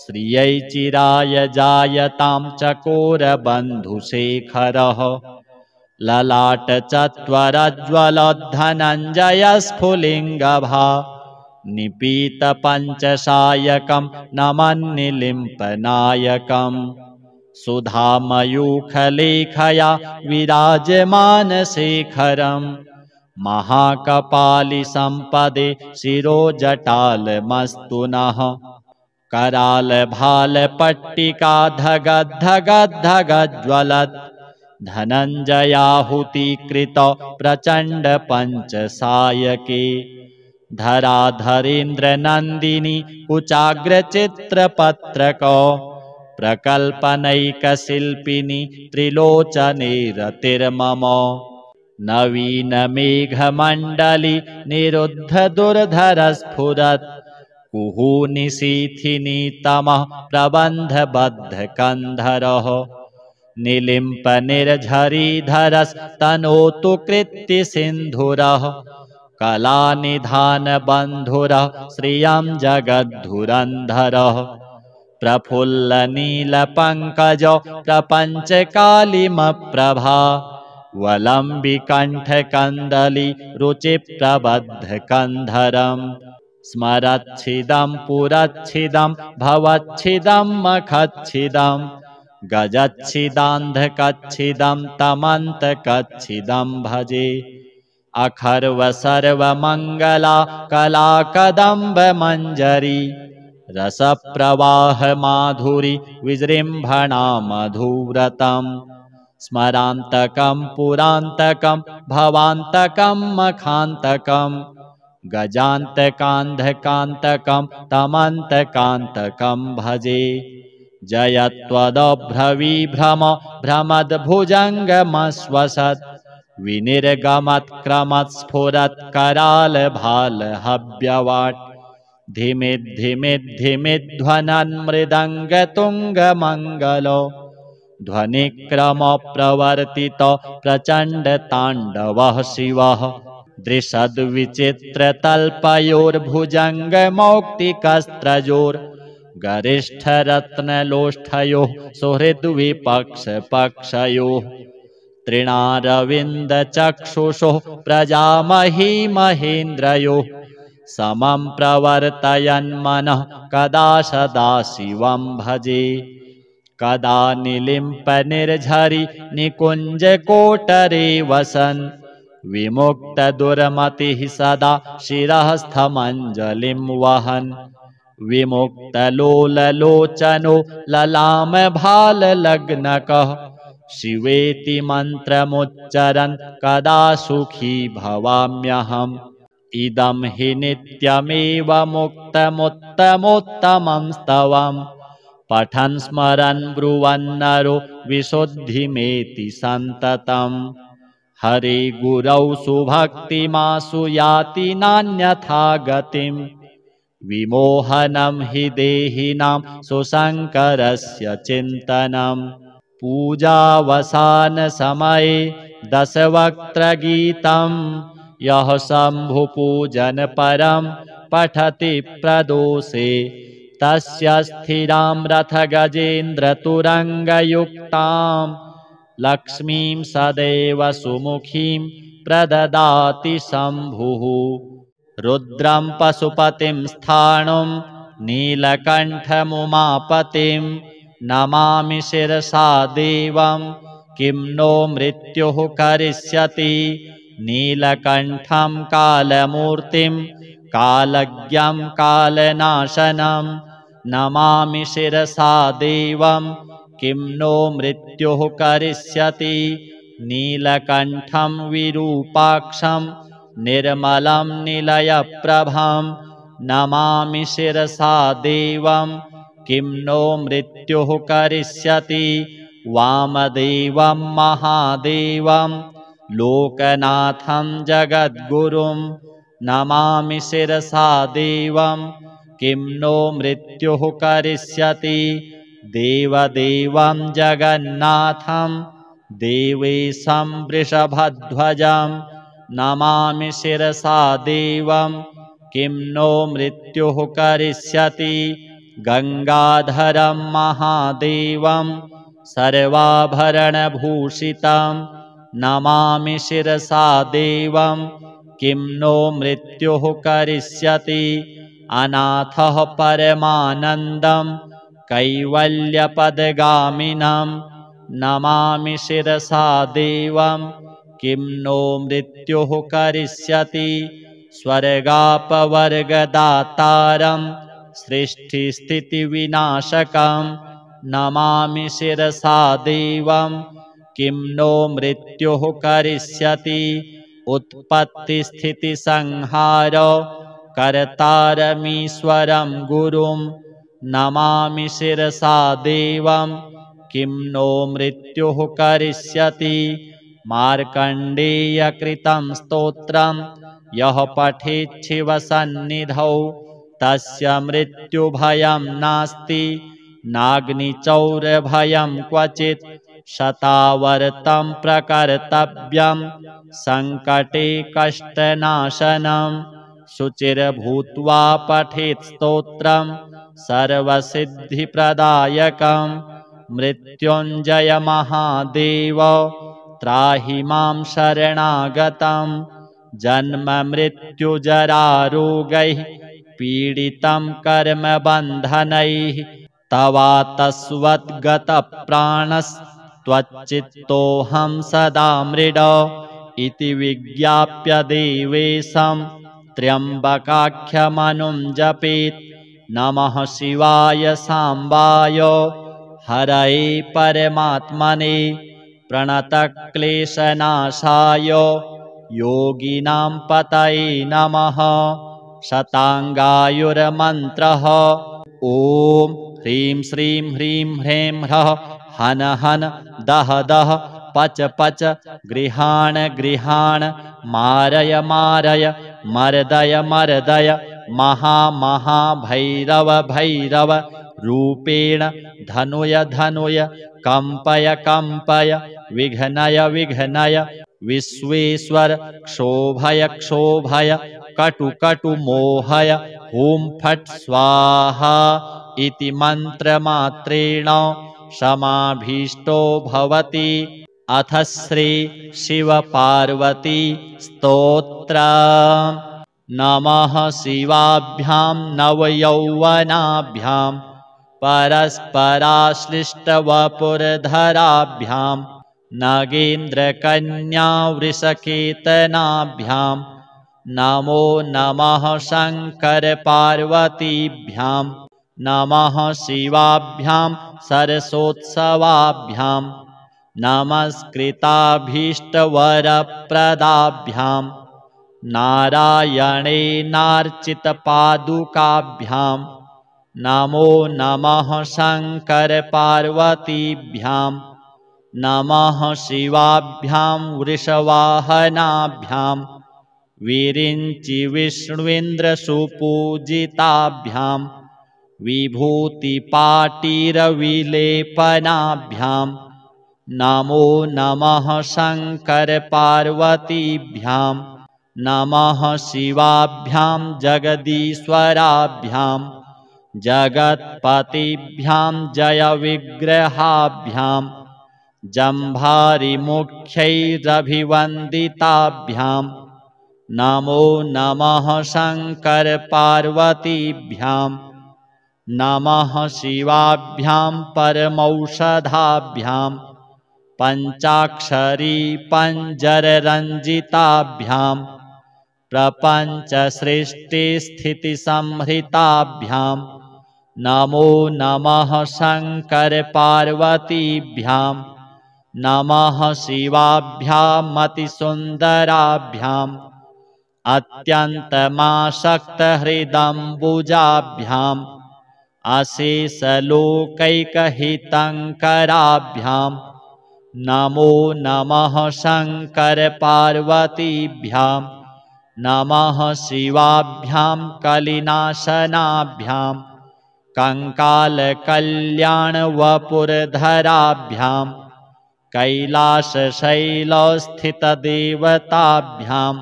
श्रियै चिराय जायतां चकोरबन्धुशेखरः ललाटचत्वरज्ज्वलद्धनञ्जयस्फुलिङ्गभा निपीतपञ्चसायकं नमन्निलिम्पनायकं सुधामयूखलेखया विराजमानशेखरं महाकपालिसम्पदे शिरोजटालमस्तु नः करालभालपट्टिका धगद्धगद्धगज्ज्वलत् धनञ्जयाहुतीकृत प्रचण्ड पञ्चसायके धराधरेन्द्रनन्दिनी कुचाग्रचित्रपत्रक प्रकल्पनैकशिल्पिनी त्रिलोचने रतिर्मम नवीनमेघमण्डली निरुद्ध दुर्धरस्फुरत् कुहूनिशीथिनी तमः प्रबन्धबद्धकन्धरः निलिम्पनिर्झरीधरस्तनोतु कृत्तिसिन्धुरः कलानिधानबन्धुरः श्रियं जगद्धुरन्धरः प्रफुल्लनीलपङ्कज प्रपञ्चकालिमप्रभा वलम्बिकण्ठकन्दली रुचिप्रबद्धकन्धरम् स्मरच्छिदं पुरच्छिदं भवच्छिदं मखच्छिदं गजच्छिदान्धकच्छिदं तमन्तकच्छिदं भजे अखर्वसर्वमङ्गला कलाकदम्बमञ्जरी रसप्रवाहमाधुरी विजृम्भणा मधुव्रतम् स्मरान्तकं पुरान्तकं भवान्तकं मखान्तकं गजान्तकान्धकान्तकं तमन्तकान्तकं भजे जयत्वदभ्रविभ्रम भ्रमद्भुजङ्गमश्वसत् विनिर्गमत्क्रमत्स्फुरत्करालभालहव्यवाट् धिमिद्धिमिद्धिमिध्वनन् मृदङ्गतुङ्गमङ्गलो ध्वनिक्रमप्रवर्तित प्रचण्डताण्डवः शिवः दृशद्विचित्रतल्पयोर्भुजङ्गमौक्तिकस्त्रयोर् गरिष्ठरत्नलोष्ठयोः सुहृद्विपक्षपक्षयोः तृणारविन्दचक्षुषोः प्रजामही महेन्द्रयोः समं प्रवर्तयन्मनः कदा सदा शिवं भजे कदा निलिम्पनिर्झरि निकुञ्जकोटरे वसन् विमुक्तदुर्मतिः सदा शिरःस्थमञ्जलिं वहन् विमुक्तलोललोचनो ललामभाललग्नकः शिवेति मन्त्रमुच्चरन् कदा सुखी भवाम्यहम् इदं हि नित्यमेव मुक्तमुत्तमोत्तमं स्तवम् पठन् स्मरन् ब्रुवन्नरो विशुद्धिमेति सन्ततम् हरे गुरौ सुभक्तिमासु याति नान्यथा गतिम् विमोहनं हि देहिनां सुशङ्करस्य चिन्तनम् पूजावसानसमये दशवक्त्रगीतं यः शम्भुपूजनपरं पठति प्रदोषे तस्य स्थिरां रथगजेन्द्रतुरङ्गयुक्तां लक्ष्मीं सदैव सुमुखीं प्रददाति शम्भुः रुद्रं पशुपतिं स्थाणुं नीलकण्ठमुमापतिं नमामि शिरसा देवं किं नो मृत्युः करिष्यति नीलकण्ठं कालमूर्तिं कालज्ञं कालनाशनं नमामि शिरसा देवं किं नो मृत्युः करिष्यति नीलकण्ठं विरूपाक्षं निर्मलं निलयप्रभं नमामि शिरसा देवं किं नो मृत्युः करिष्यति वामदेवं महादेवं लोकनाथं जगद्गुरुं नमामि शिरसा देवं किं नो मृत्युः करिष्यति देवदेवं जगन्नाथं देवेशं वृषभध्वजं नमामि शिरसा देवं किं नो मृत्युः करिष्यति गंगाधरं महादेवं सर्वाभरणभूषितं नमामि शिरसा देवं किं नो मृत्युः करिष्यति अनाथः परमानन्दं कैवल्यपदगामिनं नमामि शिरसा देवं किं नो मृत्युः करिष्यति स्वर्गापवर्गदातारं सृष्टिस्थितिविनाशकं नमामि शिरसा देवं किं नो मृत्युः करिष्यति उत्पत्तिस्थितिसंहार कर्तारमीश्वरं गुरुं नमामि शिरसा देवं किं नो मृत्युः करिष्यति मार्कण्डेयकृतं स्तोत्रं यः पठेत् शिवसन्निधौ तस्य मृत्युभयं नास्ति नाग्निचौरभयं क्वचित् शतावर्तं प्रकर्तव्यं सङ्कटे कष्टनाशनं शुचिर्भूत्वा पठेत् स्तोत्रं सर्वसिद्धिप्रदायकं मृत्युञ्जय महादेव त्राहि मां शरणागतं जन्ममृत्युजरारोगैः पीडितं कर्मबन्धनैः तवातस्वद्गतप्राणस्त्वच्चित्तोऽहं सदा मृड इति विज्ञाप्य देवेशं त्र्यम्बकाख्यमनुं जपेत्। नमः शिवाय साम्बाय हरये परमात्मने प्रणतक्लेशनाशाय योगिनां पतये नमः। शताङ्गायुर्मन्त्रः ॐ ह्रीं श्रीं ह्रीं ह्रें ह्रः हन हन दह दह पच पच गृहाण गृहाण मारय मारय मर्दय मर्दय महा महा भैरव भैरव रूपेण धनुय धनुय कंपय कंपय विघ्नय विघ्नय विश्वेश्वर क्षोभय क्षोभय कटु कटु मोहय हुं फट् स्वाहा इति मन्त्रमात्रेण समाभीष्टो भवति। अथ श्री शिव पार्वती स्तोत्रम्। नमः शिवाभ्यां नवयौवनाभ्यां परस्पराश्लिष्टवपुरधराभ्यां नगेन्द्रकन्यावृषकेतनाभ्यां नमो नमः शङ्करपार्वतीभ्यां नमः शिवाभ्यां सरसोत्सवाभ्यां नमस्कृताभीष्टवरप्रदाभ्यां नारायणेनार्चितपादुकाभ्यां नमो नमः शङ्करपार्वतीभ्यां नमः शिवाभ्यां वृषवाहनाभ्यां विरिञ्चिविष्णुन्द्रसुपूजिताभ्यां विभूतिपाटीरविलेपनाभ्यां नमो नमः शङ्करपार्वतीभ्यां नमः शिवाभ्यां जगदीश्वराभ्यां जगत्पतिभ्यां जयविग्रहाभ्यां जम्भारिमुख्यैरभिवन्दिताभ्यां नमो नमः शङ्करपार्वतीभ्यां नमः शिवाभ्यां परमौषधाभ्यां पञ्चाक्षरी पञ्जररञ्जिताभ्यां प्रपञ्चसृष्टिस्थितिसंहृताभ्यां नमो नमः शङ्करपार्वतीभ्यां नमः शिवाभ्यामतिसुन्दराभ्यां अत्यन्तमासक्तहृदम्बुजाभ्यां अशेषलोकैकहितङ्कराभ्यां नमो नमः शङ्करपार्वतीभ्यां नमः शिवाभ्यां कलिनाशनाभ्यां कङ्कालकल्याणवपुरधराभ्यां कैलासशैलस्थितदेवताभ्यां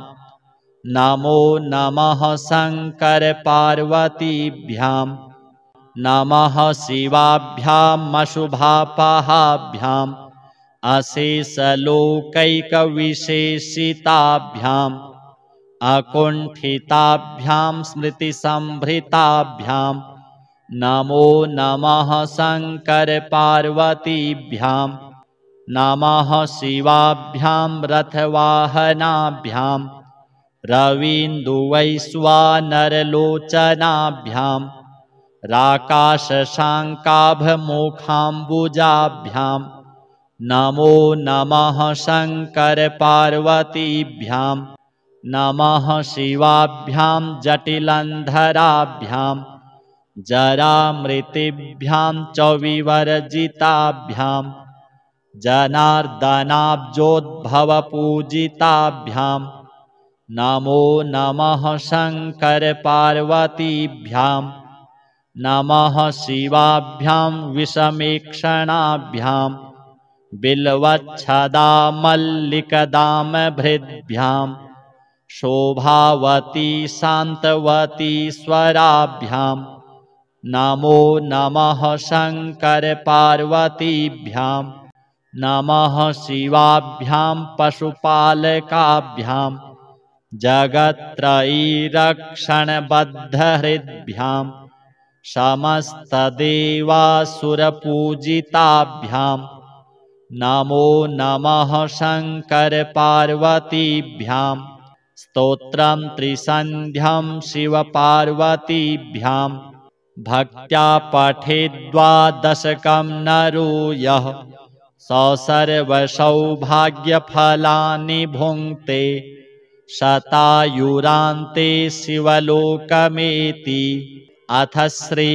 नमो नमः शङ्करपार्वतीभ्यां नमः शिवाभ्यामशुभापहाभ्याम् अशेषलोकैकविशेषिताभ्याम् अकुण्ठिताभ्यां स्मृतिसंभृताभ्यां नमो नमः शङ्करपार्वतीभ्यां नमः शिवाभ्यां रथवाहनाभ्यां रवीन्दुवैश्वानरलोचनाभ्यां राकाशशाङ्काभमुखाम्बुजाभ्यां नमो नमः शङ्करपार्वतीभ्यां नमः शिवाभ्यां जटिलन्धराभ्यां जरामृतिभ्यां च विवर्जिताभ्यां जनार्दनाब्जोद्भवपूजिताभ्यां नमो नमः शङ्करपार्वतीभ्यां नमः शिवाभ्यां विषमेक्षणाभ्यां बिल्वच्छदामल्लिकदामभृद्भ्यां शोभावती शान्तवतीश्वराभ्यां नमो नमः शङ्करपार्वतीभ्यां नमः शिवाभ्यां पशुपालकाभ्यां जगत्त्रयीरक्षणबद्धहृद्भ्यां समस्तदेवासुरपूजिताभ्यां नमो नमः शङ्करपार्वतीभ्यां स्तोत्रं त्रिसन्ध्यं शिवपार्वतीभ्यां भक्त्या पठेद्वादशकं नरो यः स सर्वसौभाग्यफलानि भुङ्क्ते शतायुरान्ते शिवलोकमेति। अथ श्री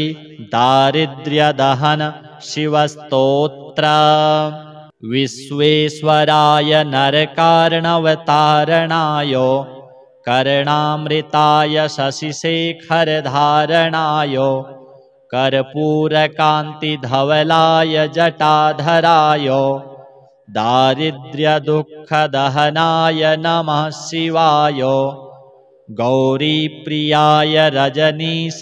दारिद्र्यदहन शिवस्तोत्र। विश्वेश्वराय नरकार्णवतारणाय कर्णामृताय शशिशेखरधारणाय कर्पूरकान्तिधवलाय जटाधराय दारिद्र्यदुःखदहनाय नमः शिवाय गौरीप्रियाय रजनीशकलाधराय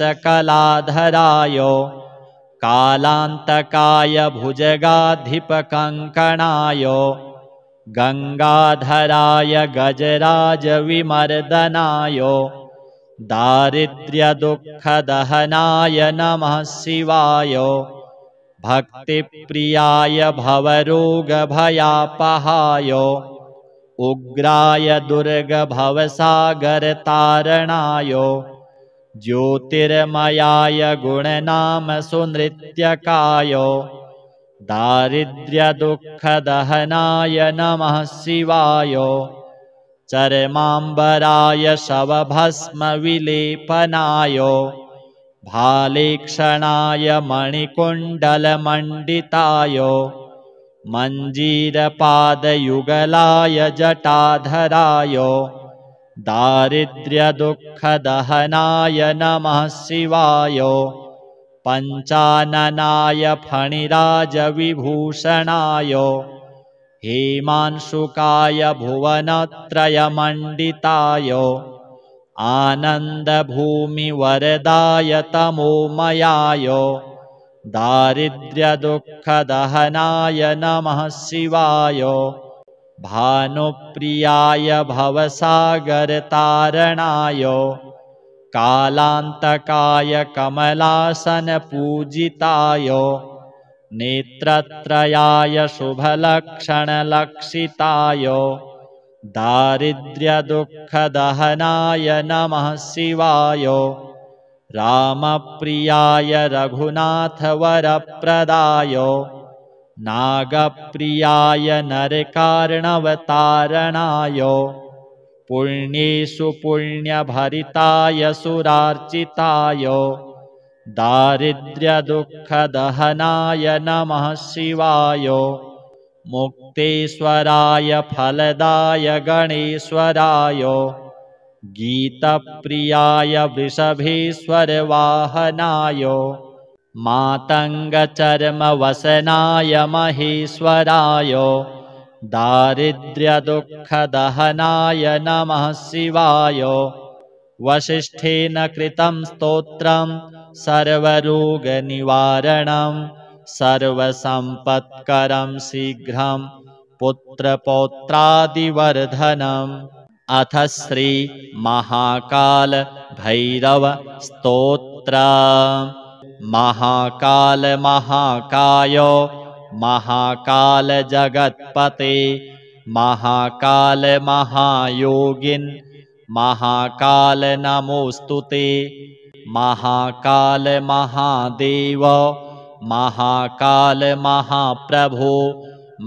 कालान्तकाय भुजगाधिपकङ्कणाय गङ्गाधराय गजराजविमर्दनाय दारिद्र्यदुःखदहनाय नमः शिवाय भक्तिप्रियाय भवरोगभयापहाय उग्राय दुर्गभवसागरतारणाय ज्योतिर्मयाय गुणनामसुनृत्यकाय दारिद्र्यदुःखदहनाय नमः शिवाय चर्माम्बराय शवभस्मविलेपनाय भालेक्षणाय मणिकुण्डलमण्डिताय मञ्जीरपादयुगलाय जटाधराय दारिद्र्यदुःखदहनाय नमः शिवाय पञ्चाननाय फणिराजविभूषणाय हेमांशुकाय भुवनत्रयमण्डिताय आनन्दभूमिवरदाय तमोमयाय दारिद्र्यदुःखदहनाय नमः शिवाय भानुप्रियाय भवसागरतारणाय कालान्तकाय कमलासनपूजिताय नेत्रत्रयाय शुभलक्षणलक्षिताय दारिद्र्यदुःखदहनाय नमः शिवाय रामप्रियाय रघुनाथवरप्रदाय नागप्रियाय नरकार्णवतारणाय पुण्येषु पुण्यभरिताय सुरार्चिताय दारिद्र्यदुःखदहनाय नमः शिवाय मुक्तेश्वराय फलदाय गणेश्वराय गीतप्रियाय वृषभेश्वरवाहनाय मातङ्गचर्मवसनाय महेश्वराय दारिद्र्यदुःखदहनाय नमः शिवाय वसिष्ठेन कृतं स्तोत्रं सर्वरोगनिवारणं सर्वसम्पत्करं शीघ्रं पुत्रपौत्रादिवर्धनम्। अथ श्री महाकाल भैरव स्तोत्र। महाकाल महाकाय महाकाल जगत्पते महाकाल महायोगिन् महाकाल नमोस्तुते महाकाल महादेव महाकाल महाप्रभो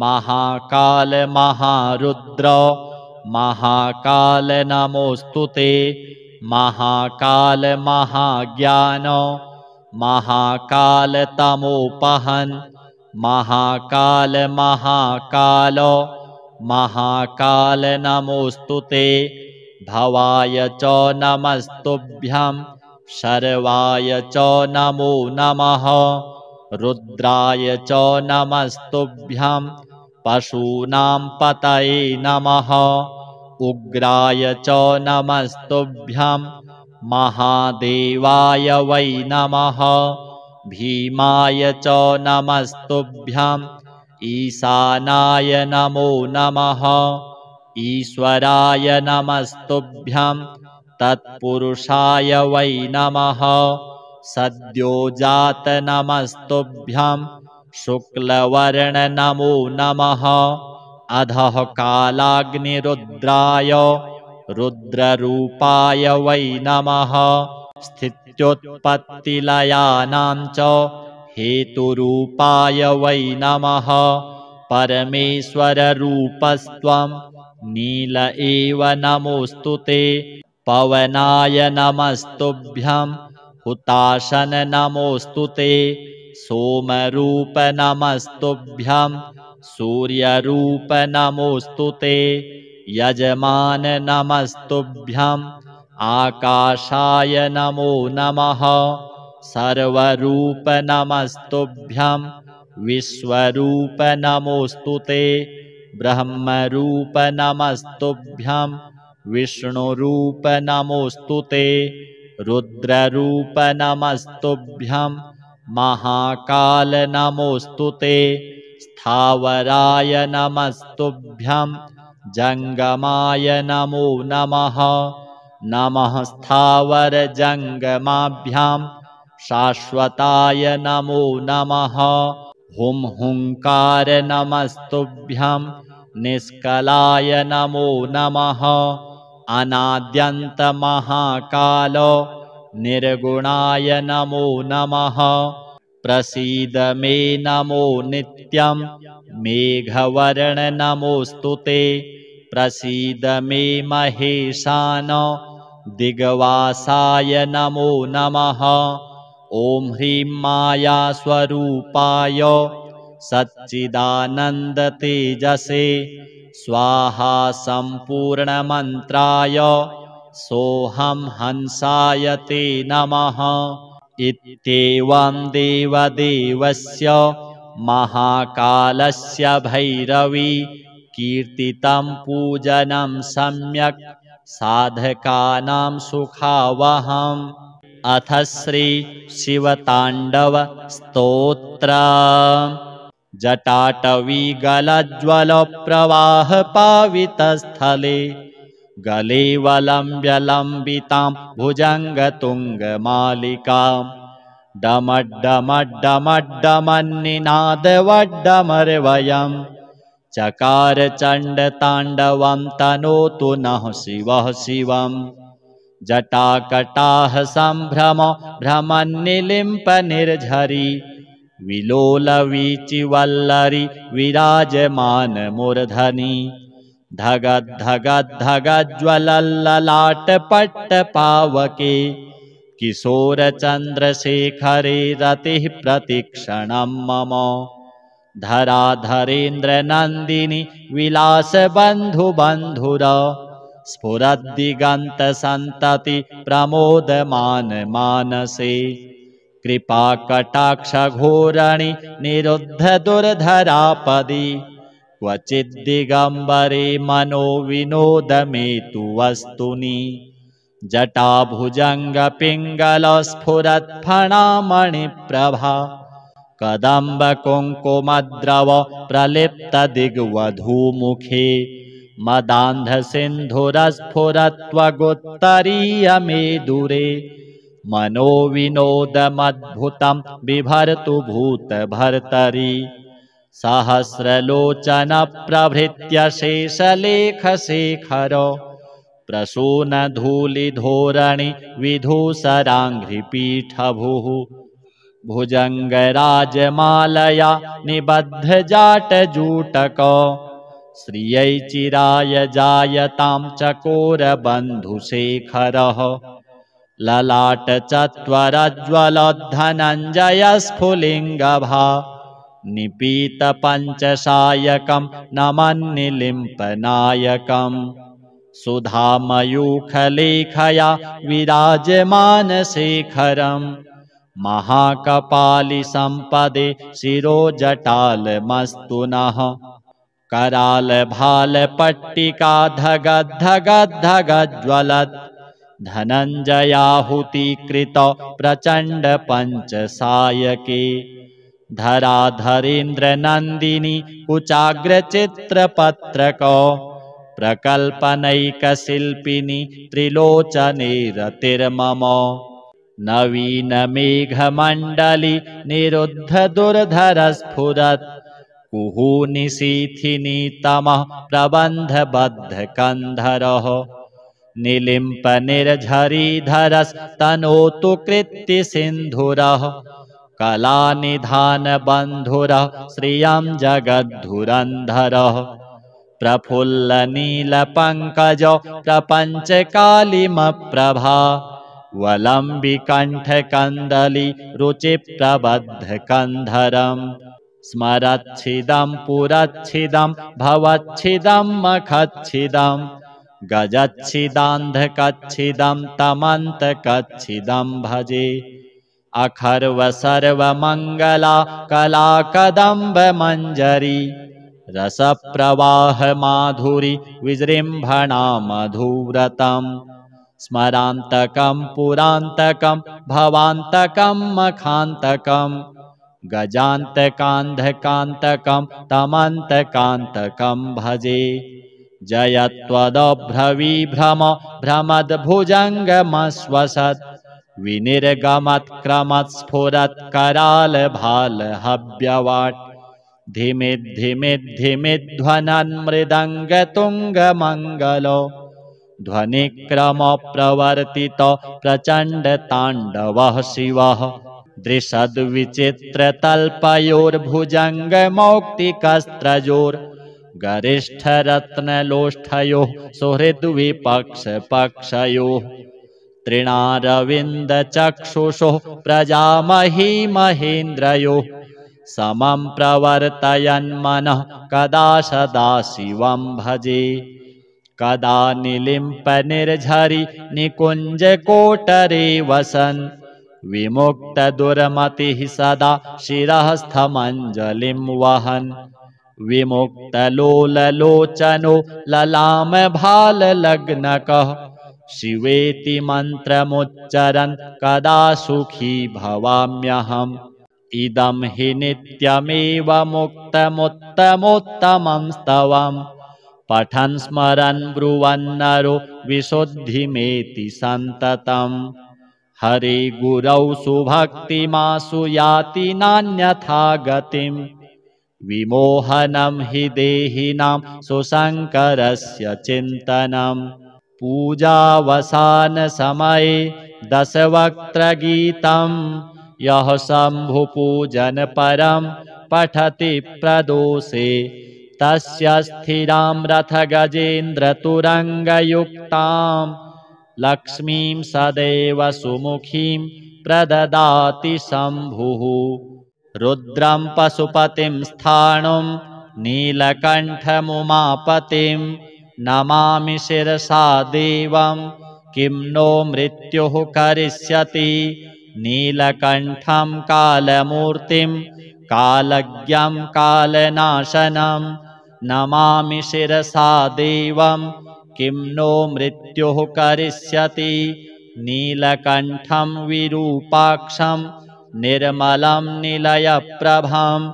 महाकाल महारुद्र महाकाल नमोस्तुते महाकाल महाज्ञान महाकाल तमोपहन् महाकाल महाकाल महाकाल नमोस्तुते भवाय च नमस्तुभ्यं शर्वाय च नमो नमः रुद्राय च नमस्तुभ्यं पशूनां पतये नमः उग्राय च नमस्तुभ्यं महादेवाय वै नमः भीमाय च नमस्तुभ्यं ईशानाय नमो नमः। ईश्वराय नमस्तुभ्यं तत्पुरुषाय वै नमः। सद्योजात नमस्तुभ्यं शुक्लवर्ण नमो नमः। अधः कालाग्निरुद्राय रुद्ररूपाय वै नमः। स्थित्योत्पत्तिलयानां च हेतुरूपाय वै नमः। परमेश्वररूपस्त्वं नील एव नमोऽस्तुते। पवनाय नमस्तुभ्यं हुताशन नमोऽस्तुते। सोमरूप नमस्तुभ्यं सूर्यरूप नमोऽस्तुते। यजमान नमस्तुभ्यं आकाशाय नमो नमः। सर्वरूप नमस्तुभ्यं विश्वरूप नमोऽस्तुते। ब्रह्मरूप नमस्तुभ्यं विष्णुरूप नमोऽस्तुते। रुद्ररूप नमस्तुभ्यं महाकाल नमोऽस्तुते। स्थावराय नमस्तुभ्यं जंगमाय नमो नमः। नमः स्थावर जंगमाभ्यां शाश्वताय नमो नमः। हुं हुंकार नमस्तुभ्यं निष्कलाय नमो नमः। अनाद्यन्त महाकाल निर्गुणाय नमो नमः। प्रसीद मे नमो नित्यं मेघवर्ण नमोऽस्तुते। प्रसीद मे महेशान दिग्वासाय नमो नमः। ॐ ह्रीं माया स्वरूपाय सच्चिदानन्दतेजसे स्वाहा सम्पूर्णमन्त्राय सोऽहं हंसाय ते नमः। इत्येवं देवदेवस्य महाकालस्य भैरवी कीर्तितं पूजनं सम्यक् साधकानां सुखावहम्। अथ श्री शिवताण्डव स्तोत्र। जटाटवीगलज्ज्वल प्रवाह पावितस्थले गले वलम्ब्यलम्बितां भुजङ्गतुङ्गमालिकां डमड्डमड्डमड्डमन्निनादवड्डमर्वयं चकार चण्डताण्डवं तनोतु नः शिवः शिवम्। जटाकटाह सम्भ्रम भ्रमन्निलिम्प निर्झरी विलोलवीचिवल्लरी विराजमान मूर्धनि। धगद्धगद्धगज्ज्वलल्ललाटपट्टपावके किशोरचन्द्रशेखरे रतिः प्रतिक्षणं मम। धराधरेन्द्रनन्दिनी विलासबन्धुबन्धुर स्फुरद्दिगन्तसन्तति प्रमोदमान मानसे। कृपाकटाक्षघोरणि निरुद्ध दुर्धरापदि क्वचिद्दिगम्बरे मनोविनोदमेतु वस्तुनि। जटाभुजङ्गपिङ्गलस्फुरत्फणामणिप्रभा कदम्बकुङ्कुमद्रव प्रलिप्तदिग्वधूमुखे। मदान्धसिन्धुरस्फुरत्वगुत्तरीयमेदुरे मनोविनोदमद्भुतं बिभर्तु भूतभर्तरि। सहस्रलोचनप्रभृत्य शेषलेखशेखर प्रसूनधूलिधोरणि विधूसराङ्घ्रिपीठभुः। भुजङ्गराजमालया निबद्धजाटजूटक श्रियै चिराय जायतां चकोरबन्धुशेखरः। ललाटचत्वरज्ज्वलद्धनञ्जयस्फुलिङ्गभा निपीतपञ्चसायकं नमन्निलिम्पनायकम्। सुधामयूखलेखया विराजमानशेखरं महाकपालिसम्पदे शिरोजटालमस्तु नः। करालभालपट्टिका धगद्धगद्धगज्ज्वलत् धनञ्जयाहुतीकृत प्रचण्ड पञ्चसायके। धराधरेन्द्रनन्दिनी कुचाग्रचित्रपत्रको प्रकल्पनैकशिल्पिनी त्रिलोचने रतिर्मम नवीनमेघमण्डली निरुद्धदुर्धरस्फुरत् कुहूनिशीथिनी तमः प्रबन्धबद्धकन्धरः निलिम्पनिर्झरीधरस्तनोतु कृत्तिसिन्धुरः कलानिधानबन्धुरः श्रियं जगद्धुरन्धरः प्रफुल्लनीलपङ्कजो प्रपञ्चकालिमप्रभा वलम्बिकण्ठकन्दली रुचिप्रबद्धकन्धरम् स्मरच्छिदं पुरच्छिदं भवच्छिदं मखच्छिदं गजच्छिदान्धकच्छिदं तमन्तकच्छिदं भजे अखर्वसर्वमङ्गला कलाकदम्बमञ्जरी रसप्रवाहमाधुरी विजृम्भणा मधुव्रतम् स्मरान्तकं पुरान्तकं भवान्तकं मखान्तकं गजान्तकान्धकान्तकं तमन्तकान्तकं भजे जयत्वदभ्रविभ्रम भ्रमद्भुजङ्गमश्वसत् विनिर्गमत्क्रमत्स्फुरत्करालभालहव्यवाट् धिमिद्धिमिद्धिमिध्वनन्मृदङ्गतुङ्गमङ्गलो ध्वनिक्रमप्रवर्तित प्रचण्डताण्डवः शिवः दृशद्विचित्रतल्पयोर्भुजङ्गमौक्तिकस्त्रयोर्गरिष्ठरत्नलोष्ठयोः सुहृद्विपक्षपक्षयोः तृणारविन्दचक्षुषोः प्रजामही महेन्द्रयोः समं प्रवर्तयन्मनः कदा सदा शिवं भजे कदा निलिम्पनिर्झरि निकुञ्जकोटरे वसन् विमुक्तदुर्मतिः सदा शिरःस्थमञ्जलिं वहन् विमुक्तलोललोचनो ललामभाललग्नकः शिवेति मन्त्रमुच्चरन् कदा सुखी भवाम्यहम् इदं हि नित्यमेव मुक्तमुत्तमोत्तमं स्तवम् पठन् स्मरन् ब्रुवन्नरो विशुद्धिमेति सन्ततम् हरे गुरौ सुभक्तिमासु याति नान्यथा गतिम् विमोहनं हि देहिनां सुशङ्करस्य चिन्तनम् पूजावसानसमये दशवक्त्रगीतं यः शम्भुपूजनपरं पठति प्रदोषे तस्य स्थिरां रथगजेन्द्रतुरङ्गयुक्तां लक्ष्मीं सदैव सुमुखीं प्रददाति शम्भुः रुद्रं पशुपतिं स्थाणुं नीलकण्ठमुमापतिं नमामि शिरसा देवं किं नो मृत्युः करिष्यति नीलकण्ठं कालमूर्तिं कालज्ञं कालनाशनं नमामि शिरसा देवं किं नो मृत्युः करिष्यति नीलकण्ठं विरूपाक्षं निर्मलं निलयप्रभं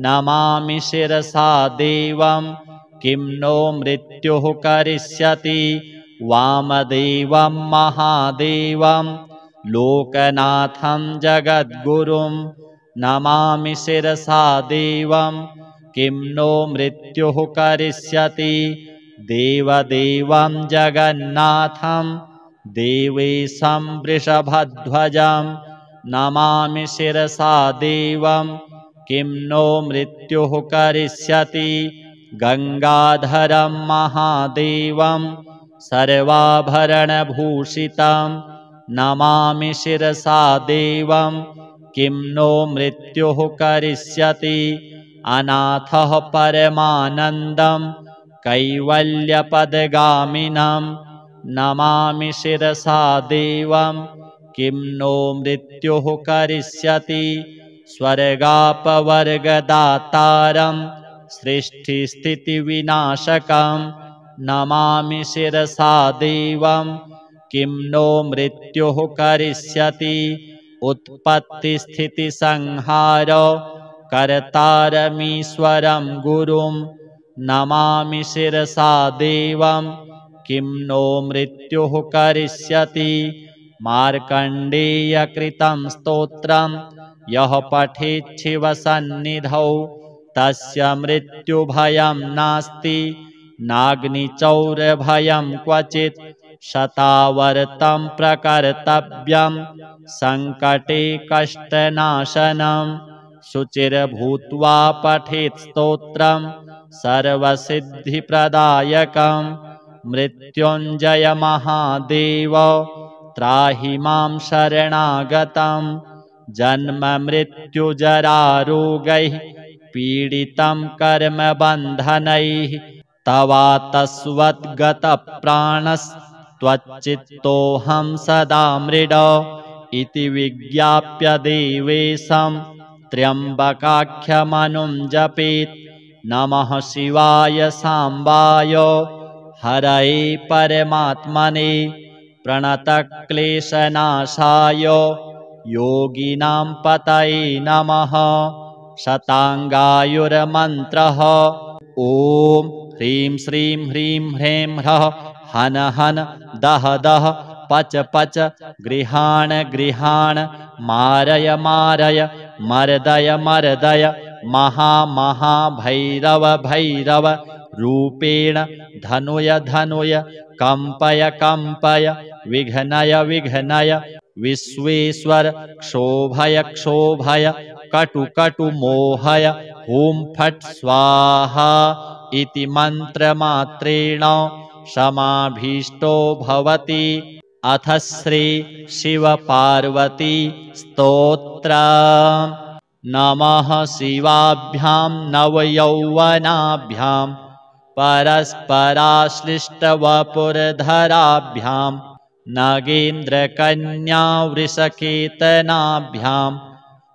नमामि शिरसा देवं किं नो मृत्युः करिष्यति वामदेवं महादेवं लोकनाथं जगद्गुरुं नमामि शिरसा देवं किं नो मृत्युः करिष्यति देवदेवं जगन्नाथं देवेशं वृषभध्वजं नमामि शिरसा देवं किं नो मृत्युः करिष्यति गङ्गाधरं महादेवं सर्वाभरणभूषितं नमामि शिरसा देवं किं नो मृत्युः करिष्यति अनाथः परमानन्दं कैवल्यपदगामिनं नमामि शिरसा देवं किं नो मृत्युः करिष्यति स्वर्गापवर्गदातारं सृष्टिस्थितिविनाशकं नमामि शिरसा देवं किं नो मृत्युः करिष्यति उत्पत्तिस्थितिसंहार कर्तारमीश्वरं गुरुं नमामि शिरसा देवं किं नो मृत्युः करिष्यति। मार्कण्डेयकृतं स्तोत्रं यः पठेत् शिवसन्निधौ तस्य मृत्युभयं नास्ति नाग्निचौरभयं क्वचित्। शतावर्तं प्रकर्तव्यं सङ्कटे कष्टनाशनं शुचिर्भूत्वा पठेत् स्तोत्रं सर्वसिद्धिप्रदायकं। मृत्युञ्जय महादेव त्राहि मां शरणागतं जन्ममृत्युजरारोगैः पीडितं कर्मबन्धनैः। तवातस्वद्गतप्राणस्त्वच्चित्तोऽहं सदा मृड इति विज्ञाप्य देवेशं त्र्यम्बकाख्यमनुं जपेत्। नमः शिवाय साम्बाय हरये परमात्मने प्रणतक्लेशनाशाय योगिनां पतये नमः। शताङ्गायुर्मन्त्रः ॐ ह्रीं श्रीं ह्रीं ह्रें ह्रः हन हन दह दह पच पच गृहाण गृहाण मारय मारय मर्दय मर्दय महा महा भैरव भैरव रूपेण धनुय धनुय कंपय कंपय विघ्नय विघ्नय विश्वेश्वर क्षोभय क्षोभय कटु कटु मोहय हुं फट् स्वाहा इति मन्त्रमात्रेण समाभीष्टो भवति। अथ श्री शिव पार्वती स्तोत्रम्। नमः शिवाभ्यां नवयौवनाभ्यां परस्पराश्लिष्टवपुर्धराभ्यां नगेन्द्रकन्यावृषकेतनाभ्यां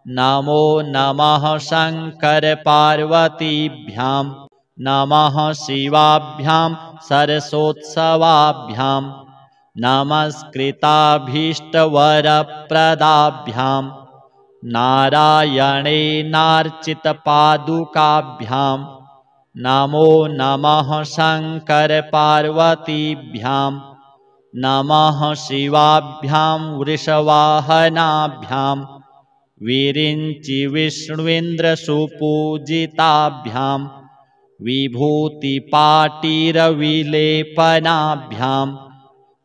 नमो नमः शङ्करपार्वतीभ्यां। नमः शिवाभ्यां सरसोत्सवाभ्यां नमस्कृताभीष्टवरप्रदाभ्यां नारायणेनार्चितपादुकाभ्यां नमो नमः शङ्करपार्वतीभ्यां। नमः शिवाभ्यां वृषवाहनाभ्यां विरिञ्चिविष्णुन्द्रसुपूजिताभ्यां विभूतिपाटीरविलेपनाभ्यां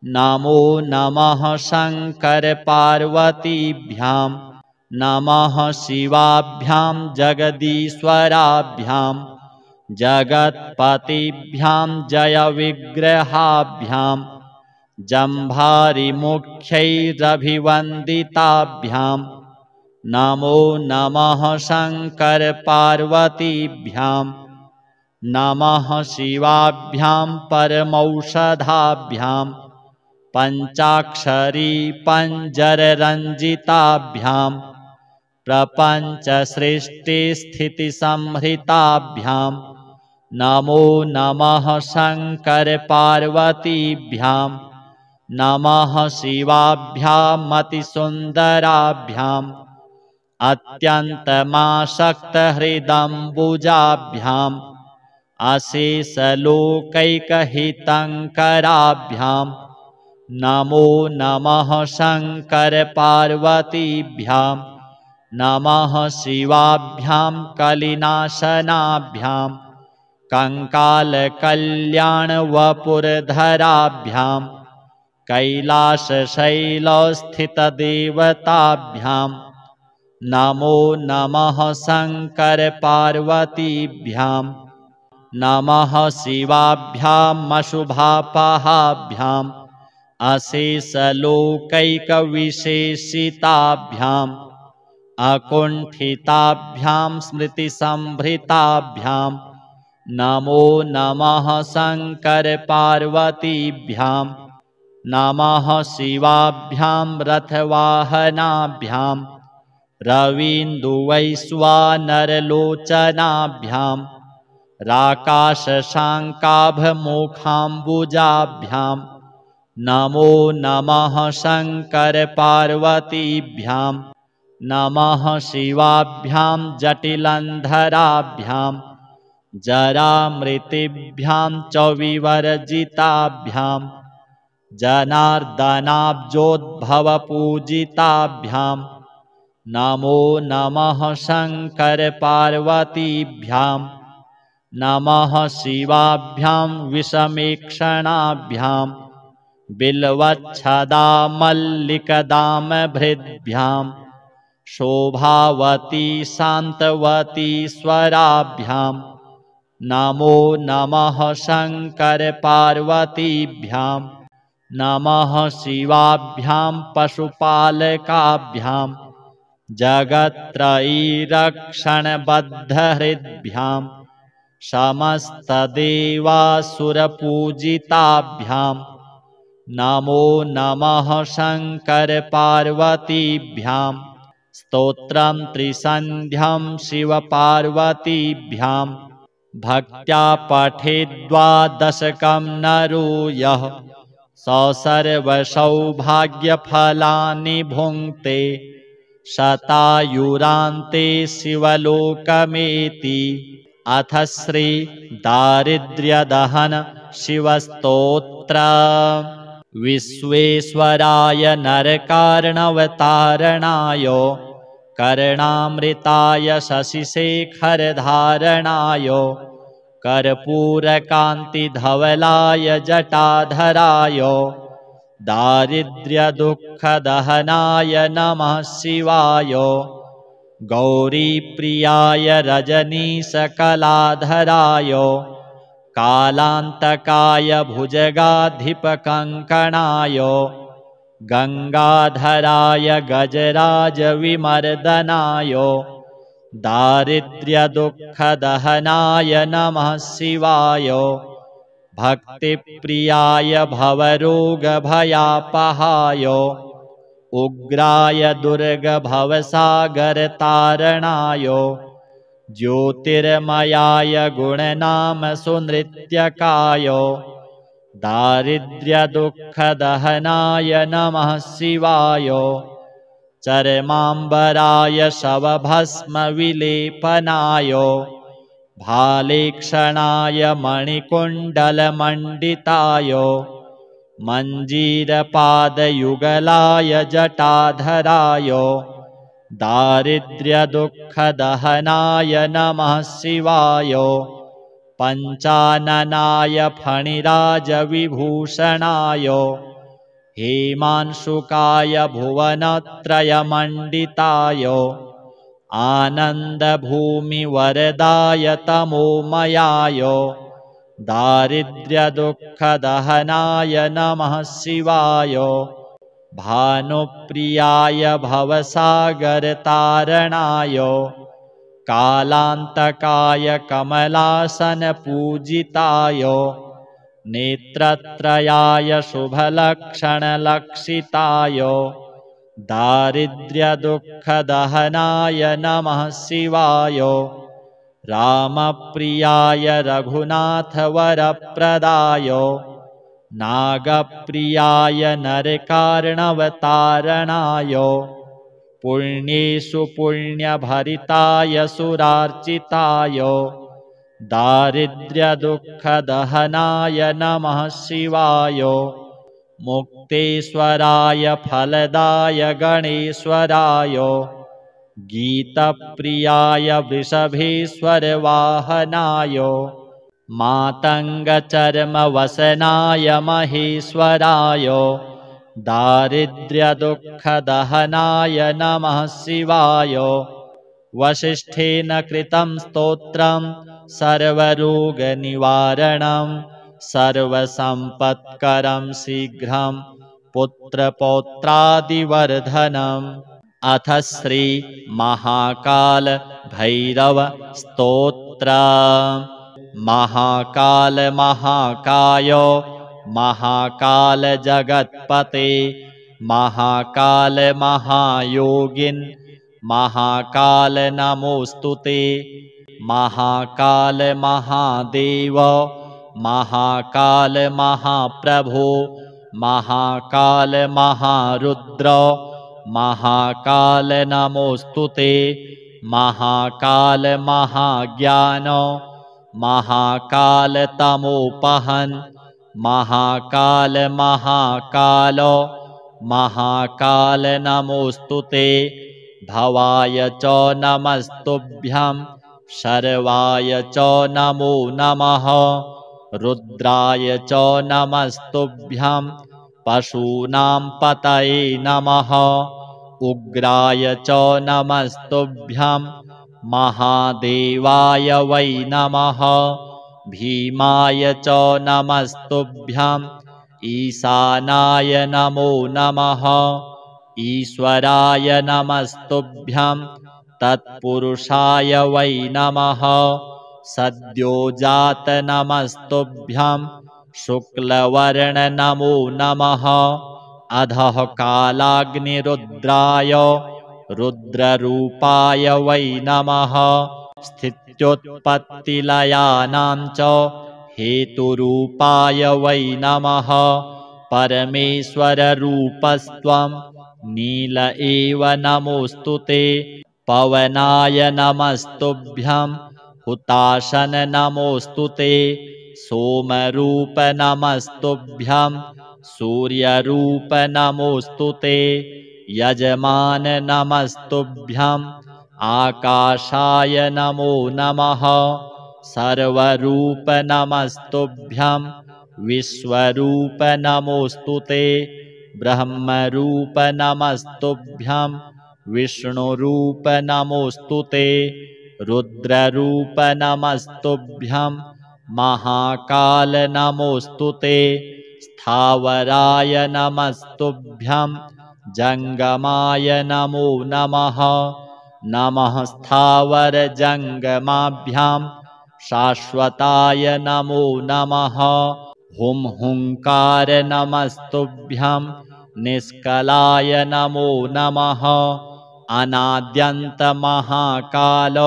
नमो नमः शङ्करपार्वतीभ्यां। नमः शिवाभ्यां जगदीश्वराभ्यां जगत्पतिभ्यां जयविग्रहाभ्यां जम्भारिमुख्यैरभिवन्दिताभ्यां नमो नमः शङ्करपार्वतीभ्यां। नमः शिवाभ्यां परमौषधाभ्यां पञ्चाक्षरी पञ्जररञ्जिताभ्यां प्रपञ्चसृष्टिस्थितिसंहृताभ्यां नमो नमः शङ्करपार्वतीभ्यां। नमः शिवाभ्यामतिसुन्दराभ्यां अत्यन्तमासक्तहृदम्बुजाभ्यां अशेषलोकैकहितङ्कराभ्यां नमो नमः शङ्करपार्वतीभ्यां। नमः शिवाभ्यां कलिनाशनाभ्यां कङ्कालकल्याणवपुर्धराभ्यां कैलासशैलस्थितदेवताभ्यां नमो नमः शङ्करपार्वतीभ्यां। नमः शिवाभ्यामशुभापहाभ्याम् अशेषलोकैकविशेषिताभ्याम् अकुण्ठिताभ्यां स्मृतिसंभृताभ्यां नमो नमः शङ्करपार्वतीभ्यां। नमः शिवाभ्यां रथवाहनाभ्यां रवीन्दुवैश्वानरलोचनाभ्यां राकाशशाङ्काभमुखाम्बुजाभ्यां नमो नमः शङ्करपार्वतीभ्यां। नमः शिवाभ्यां जटिलन्धराभ्यां जरामृतिभ्यां च विवर्जिताभ्यां जनार्दनाब्जोद्भवपूजिताभ्यां नमो नमः शङ्करपार्वतीभ्यां नमः शिवाभ्यां विषमीक्षणाभ्यां बिल्वच्छदामल्लिकदामभृद्भ्यां शोभावती शान्तवती स्वराभ्यां नमो नमः शङ्करपार्वतीभ्यां नमः शिवाभ्यां पशुपालकाभ्यां जगत्त्रयीरक्षणबद्धहृद्भ्यां समस्तदेवासुरपूजिताभ्यां नमो नमः शङ्करपार्वतीभ्यां स्तोत्रं त्रिसन्ध्यं शिवपार्वतीभ्यां भक्त्या पठेद्वादशकं नरो यः स सर्वसौभाग्यफलानि भुङ्क्ते शतायुरान्ते शिवलोकमेति। अथ श्री दारिद्र्यदहन शिवस्तोत्र। विश्वेश्वराय नरकार्णवतारणाय कर्णामृताय शशिशेखरधारणाय कर्पूरकान्तिधवलाय जटाधराय दारिद्र्यदुःखदहनाय नमः शिवाय गौरीप्रियाय रजनीशकलाधराय कालान्तकाय भुजगाधिपकङ्कणाय गङ्गाधराय गजराजविमर्दनाय दारिद्र्यदुःखदहनाय नमः शिवाय भक्तिप्रियाय भवरोगभयापहाय उग्राय दुर्गभवसागरतारणाय ज्योतिर्मयाय गुणनामसुनृत्यकाय दारिद्र्यदुःखदहनाय नमः शिवाय चर्माम्बराय शवभस्मविलेपनाय भालेक्षणाय मणिकुण्डलमण्डिताय मञ्जीरपादयुगलाय जटाधराय दारिद्र्यदुःखदहनाय नमः शिवाय पञ्चाननाय फणिराजविभूषणाय हेमांशुकाय भुवनत्रयमण्डिताय आनन्दभूमिवरदाय तमोमयाय दारिद्र्यदुःखदहनाय नमः शिवाय भानुप्रियाय भवसागरतारणाय कालान्तकाय कमलासनपूजिताय नेत्रत्रयाय शुभलक्षणलक्षिताय दारिद्र्यदुःखदहनाय नमः शिवाय रामप्रियाय रघुनाथवरप्रदाय नागप्रियाय नरकार्णवतारणाय पुण्येषु पुण्यभरिताय सुरार्चिताय दारिद्र्यदुःखदहनाय नमः शिवाय मुक्तेश्वराय फलदाय गणेश्वराय गीतप्रियाय वृषभेश्वरवाहनाय मातङ्गचर्मवसनाय महेश्वराय दारिद्र्यदुःखदहनाय नमः शिवाय वसिष्ठेन कृतं स्तोत्रं सर्वरोगनिवारणं सर्वसम्पत्करं शीघ्रं पुत्रपौत्रादिवर्धनम्। अथ श्री महाकाल भैरव स्तोत्र। महाकाल महाकाय महाकाल जगत्पते महाकाल महायोगिन् महाकाल नमोस्तुते महाकाल महादेव महाकाल महाप्रभो महाकाल महारुद्र महाकाल नमोस्तुते। महाकाल महाज्ञान महाकाल तमोपहन महाकाल महाकाल महाकाल नमोस्तुते। भवाय च नमस्तुभ्यं शर्वाय च नमो नमः। रुद्राय च नमस्तुभ्यं पशूनां पतये नमः। उग्राय च नमस्तुभ्यं महादेवाय वै नमः। भीमाय च नमस्तुभ्यं ईशानाय नमो नमः। ईश्वराय नमस्तुभ्यं तत्पुरुषाय वै नमः। सद्योजात नमस्तुभ्यं शुक्लवर्ण नमो नमः। अधः कालाग्निरुद्राय रुद्ररूपाय वै नमः। स्थित्युत्पत्तिलयानां च हेतुरूपाय वै नमः। परमेश्वररूपस्त्वं नील एव नमोस्तुते। पवनाय नमस्तुभ्यं हुताशन नमोस्तुते। सोमरूप नमस्तुभ्यं सूर्यरूप नमोस्तुते। यजमान नमस्तुभ्यं आकाशाय नमो नमः। सर्वरूप नमस्तुभ्यं विश्वरूप नमोस्तुते। ब्रह्मरूप नमस्तुभ्यं विष्णुरूप नमोस्तुते। रुद्ररूप नमस्तुभ्यं महाकाल नमोस्तुते। स्थावराय नमस्तुभ्यं जंगमाय नमो नमः। नमः स्थावर जंगमाभ्यां शाश्वताय नमो नमः। हुं हुंकार नमस्तुभ्यं निष्कलाय नमो नमः। अनाद्यन्त महाकाल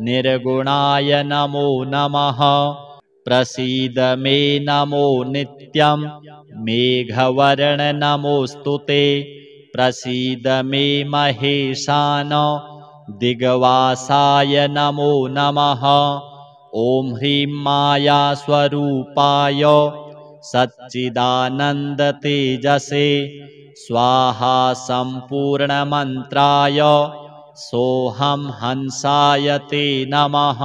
निर्गुणाय नमो नमः। प्रसीद मे नमो नित्यं मेघवर्ण नमोस्तुते। प्रसीद मे महेशान दिग्वासाय नमो नमः। ॐ ह्रीं माया स्वरूपाय सच्चिदानन्दतेजसे स्वाहा सम्पूर्णमन्त्राय सोऽहं हंसाय ते नमः।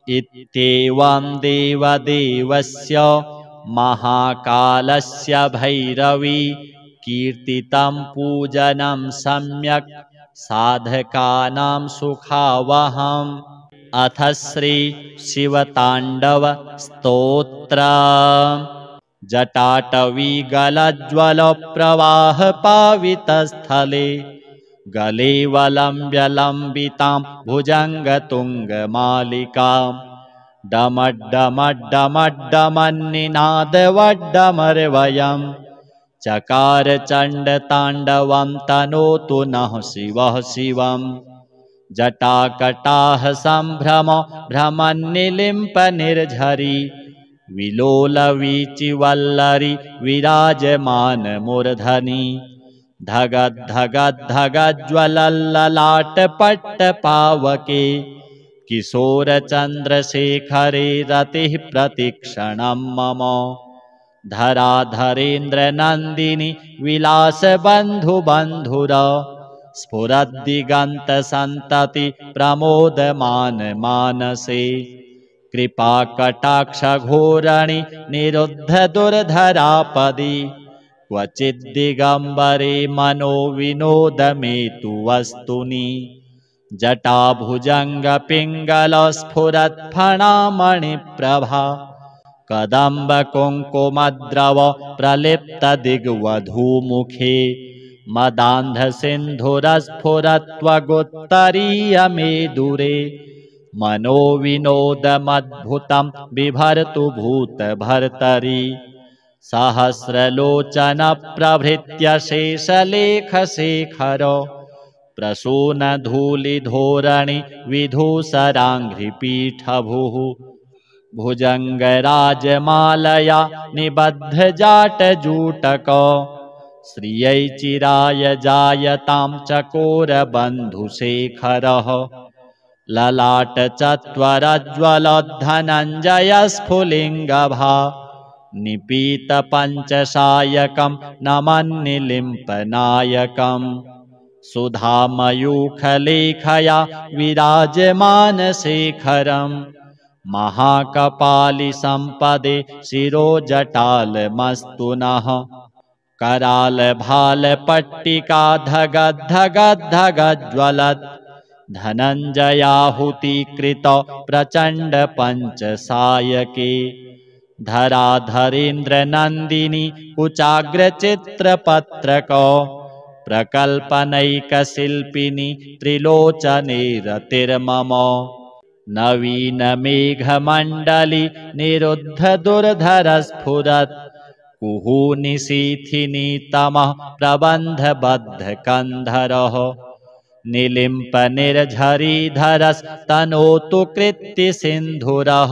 इत्येवं देवदेवस्य महाकालस्य भैरवी कीर्तितं पूजनं सम्यक् साधकानां सुखावहम्। अथ श्री शिवताण्डव स्तोत्र। जटाटवी गलज्ज्वल प्रवाह पावितस्थले गले वलम्ब्य लम्बितां भुजङ्गतुङ्गमालिकां डमड्डमड्डमड्डमन्निनादवड्डमर्वयं चकार चण्डताण्डवं तनोतु नः शिवः शिवम्। जटाकटाह सम्भ्रम भ्रमन्निलिम्प निर्झरी विलोलवीचिवल्लरी विराजमान मूर्धनि। धगद्धगद्धगज्ज्वलल्ललाटपट्टपावके किशोरचन्द्रशेखरे रतिः प्रतिक्षणं मम। धराधरेन्द्रनन्दिनी विलासबन्धुबन्धुर स्फुरद्दिगन्तसन्तति प्रमोदमान मानसे। कृपाकटाक्षघोरणि निरुद्ध दुर्धरापदि क्वचिद्दिगम्बरे मनो विनोदमेतु वस्तुनि। जटाभुजङ्गपिङ्गलस्फुरत्फणामणिप्रभा कदम्बकुङ्कुमद्रव प्रलिप्तदिग्वधूमुखे। मदान्धसिन्धुरस्फुरत्वगुत्तरीयमेदुरे मनोविनोदमद्भुतं बिभर्तु भूतभर्तरि। सहस्रलोचनप्रभृत्य शेषलेखशेखर प्रसूनधूलिधोरणि विधूसराङ्घ्रिपीठभुः। भुजङ्गराजमालया निबद्धजाटजूटक श्रियै चिराय जायतां चकोरबन्धुशेखरः ललाटचत्वरज्ज्वलद्धनञ्जयस्फुलिङ्गभा निपीतपञ्चसायकं नमन्निलिम्पनायकम् सुधामयूखलेखया विराजमानशेखरम् महाकपालिसम्पदे शिरोजटालमस्तु नः करालभालपट्टिका धगद्धगद्धगज्ज्वलत् धनञ्जयाहुतीकृत प्रचण्ड पञ्चसायके धराधरेन्द्रनन्दिनी कुचाग्रचित्रपत्रक प्रकल्पनैकशिल्पिनी त्रिलोचने रतिर्मम नवीनमेघमण्डली निरुद्धदुर्धरस्फुरत् कुहूनिशीथिनी तमः प्रबन्धबद्धकन्धरः निलिम्पनिर्झरीधरस्तनोतु कृत्तिसिन्धुरः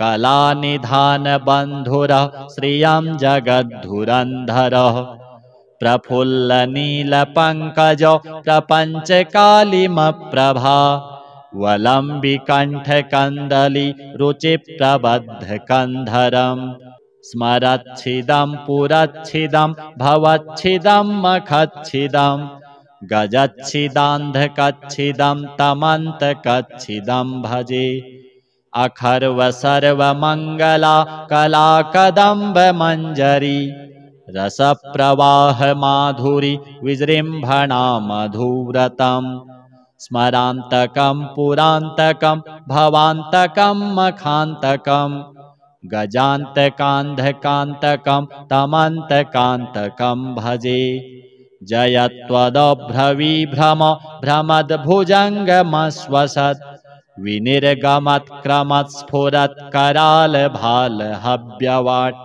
कलानिधानबन्धुरः श्रियं जगद्धुरन्धरः प्रफुल्लनीलपङ्कज प्रपञ्चकालिमप्रभा वलम्बिकण्ठकन्दली रुचिप्रबद्धकन्धरम् स्मरच्छिदं पुरच्छिदं भवच्छिदं मखच्छिदं गजच्छिदान्धकच्छिदं तमन्तकच्छिदं भजे अखर्वसर्वमङ्गला कलाकदम्बमञ्जरी रसप्रवाहमाधुरी विजृम्भणा मधुव्रतम् स्मरान्तकं पुरान्तकं भवान्तकं मखान्तकं गजान्तकान्धकान्तकं तमन्तकान्तकं भजे जयत्वदभ्रविभ्रम भ्रमद्भुजङ्गमश्वसत् विनिर्गमत्क्रमत्स्फुरत्करालभालहव्यवाट्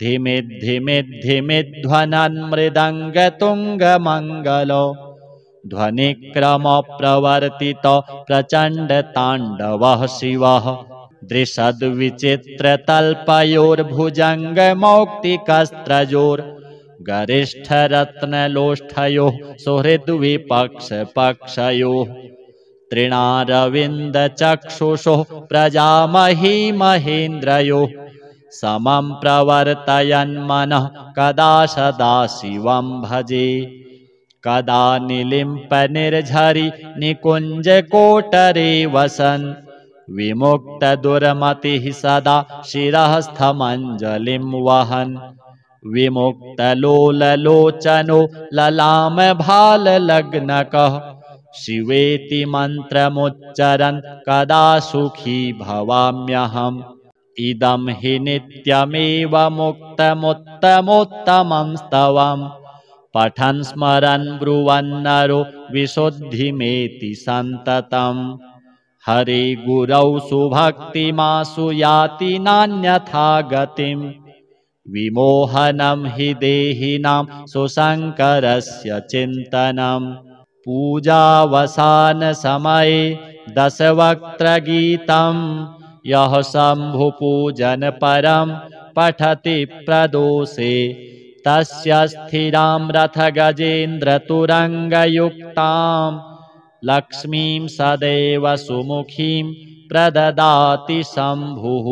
धिमिद्धिमिद्धिमिध्वनन्मृदङ्गतुङ्गमङ्गलो ध्वनिक्रमप्रवर्तित प्रचण्डताण्डवः शिवः दृशद्विचित्रतल्पयोर्भुजङ्गमौक्तिकस्त्रयोर् गरिष्ठरत्नलोष्ठयोः सुहृद्विपक्षपक्षयोः तृणारविन्दचक्षुषोः प्रजामही महेन्द्रयोः समं प्रवर्तयन्मनः कदा सदा शिवं भजे कदा निलिम्पनिर्झरि निकुञ्जकोटरे वसन् विमुक्तदुर्मतिः सदा शिरःस्थमञ्जलिं वहन् विमुक्तलोललोचनो ललामभाललग्नकः शिवेति मन्त्रमुच्चरन् कदा सुखी भवाम्यहम् इदं हि नित्यमेव मुक्तमुत्तमोत्तमं स्तवम् पठन् स्मरन् ब्रुवन्नरो विशुद्धिमेति सन्ततम् हरे गुरौ सुभक्तिमासु याति नान्यथा गतिम् विमोहनं हि देहिनां सुशङ्करस्य चिन्तनम् पूजावसानसमये दशवक्त्रगीतं यः शम्भुपूजनपरं पठति प्रदोषे तस्य स्थिरां रथगजेन्द्रतुरङ्गयुक्तां लक्ष्मीं सदैव सुमुखीं प्रददाति शम्भुः।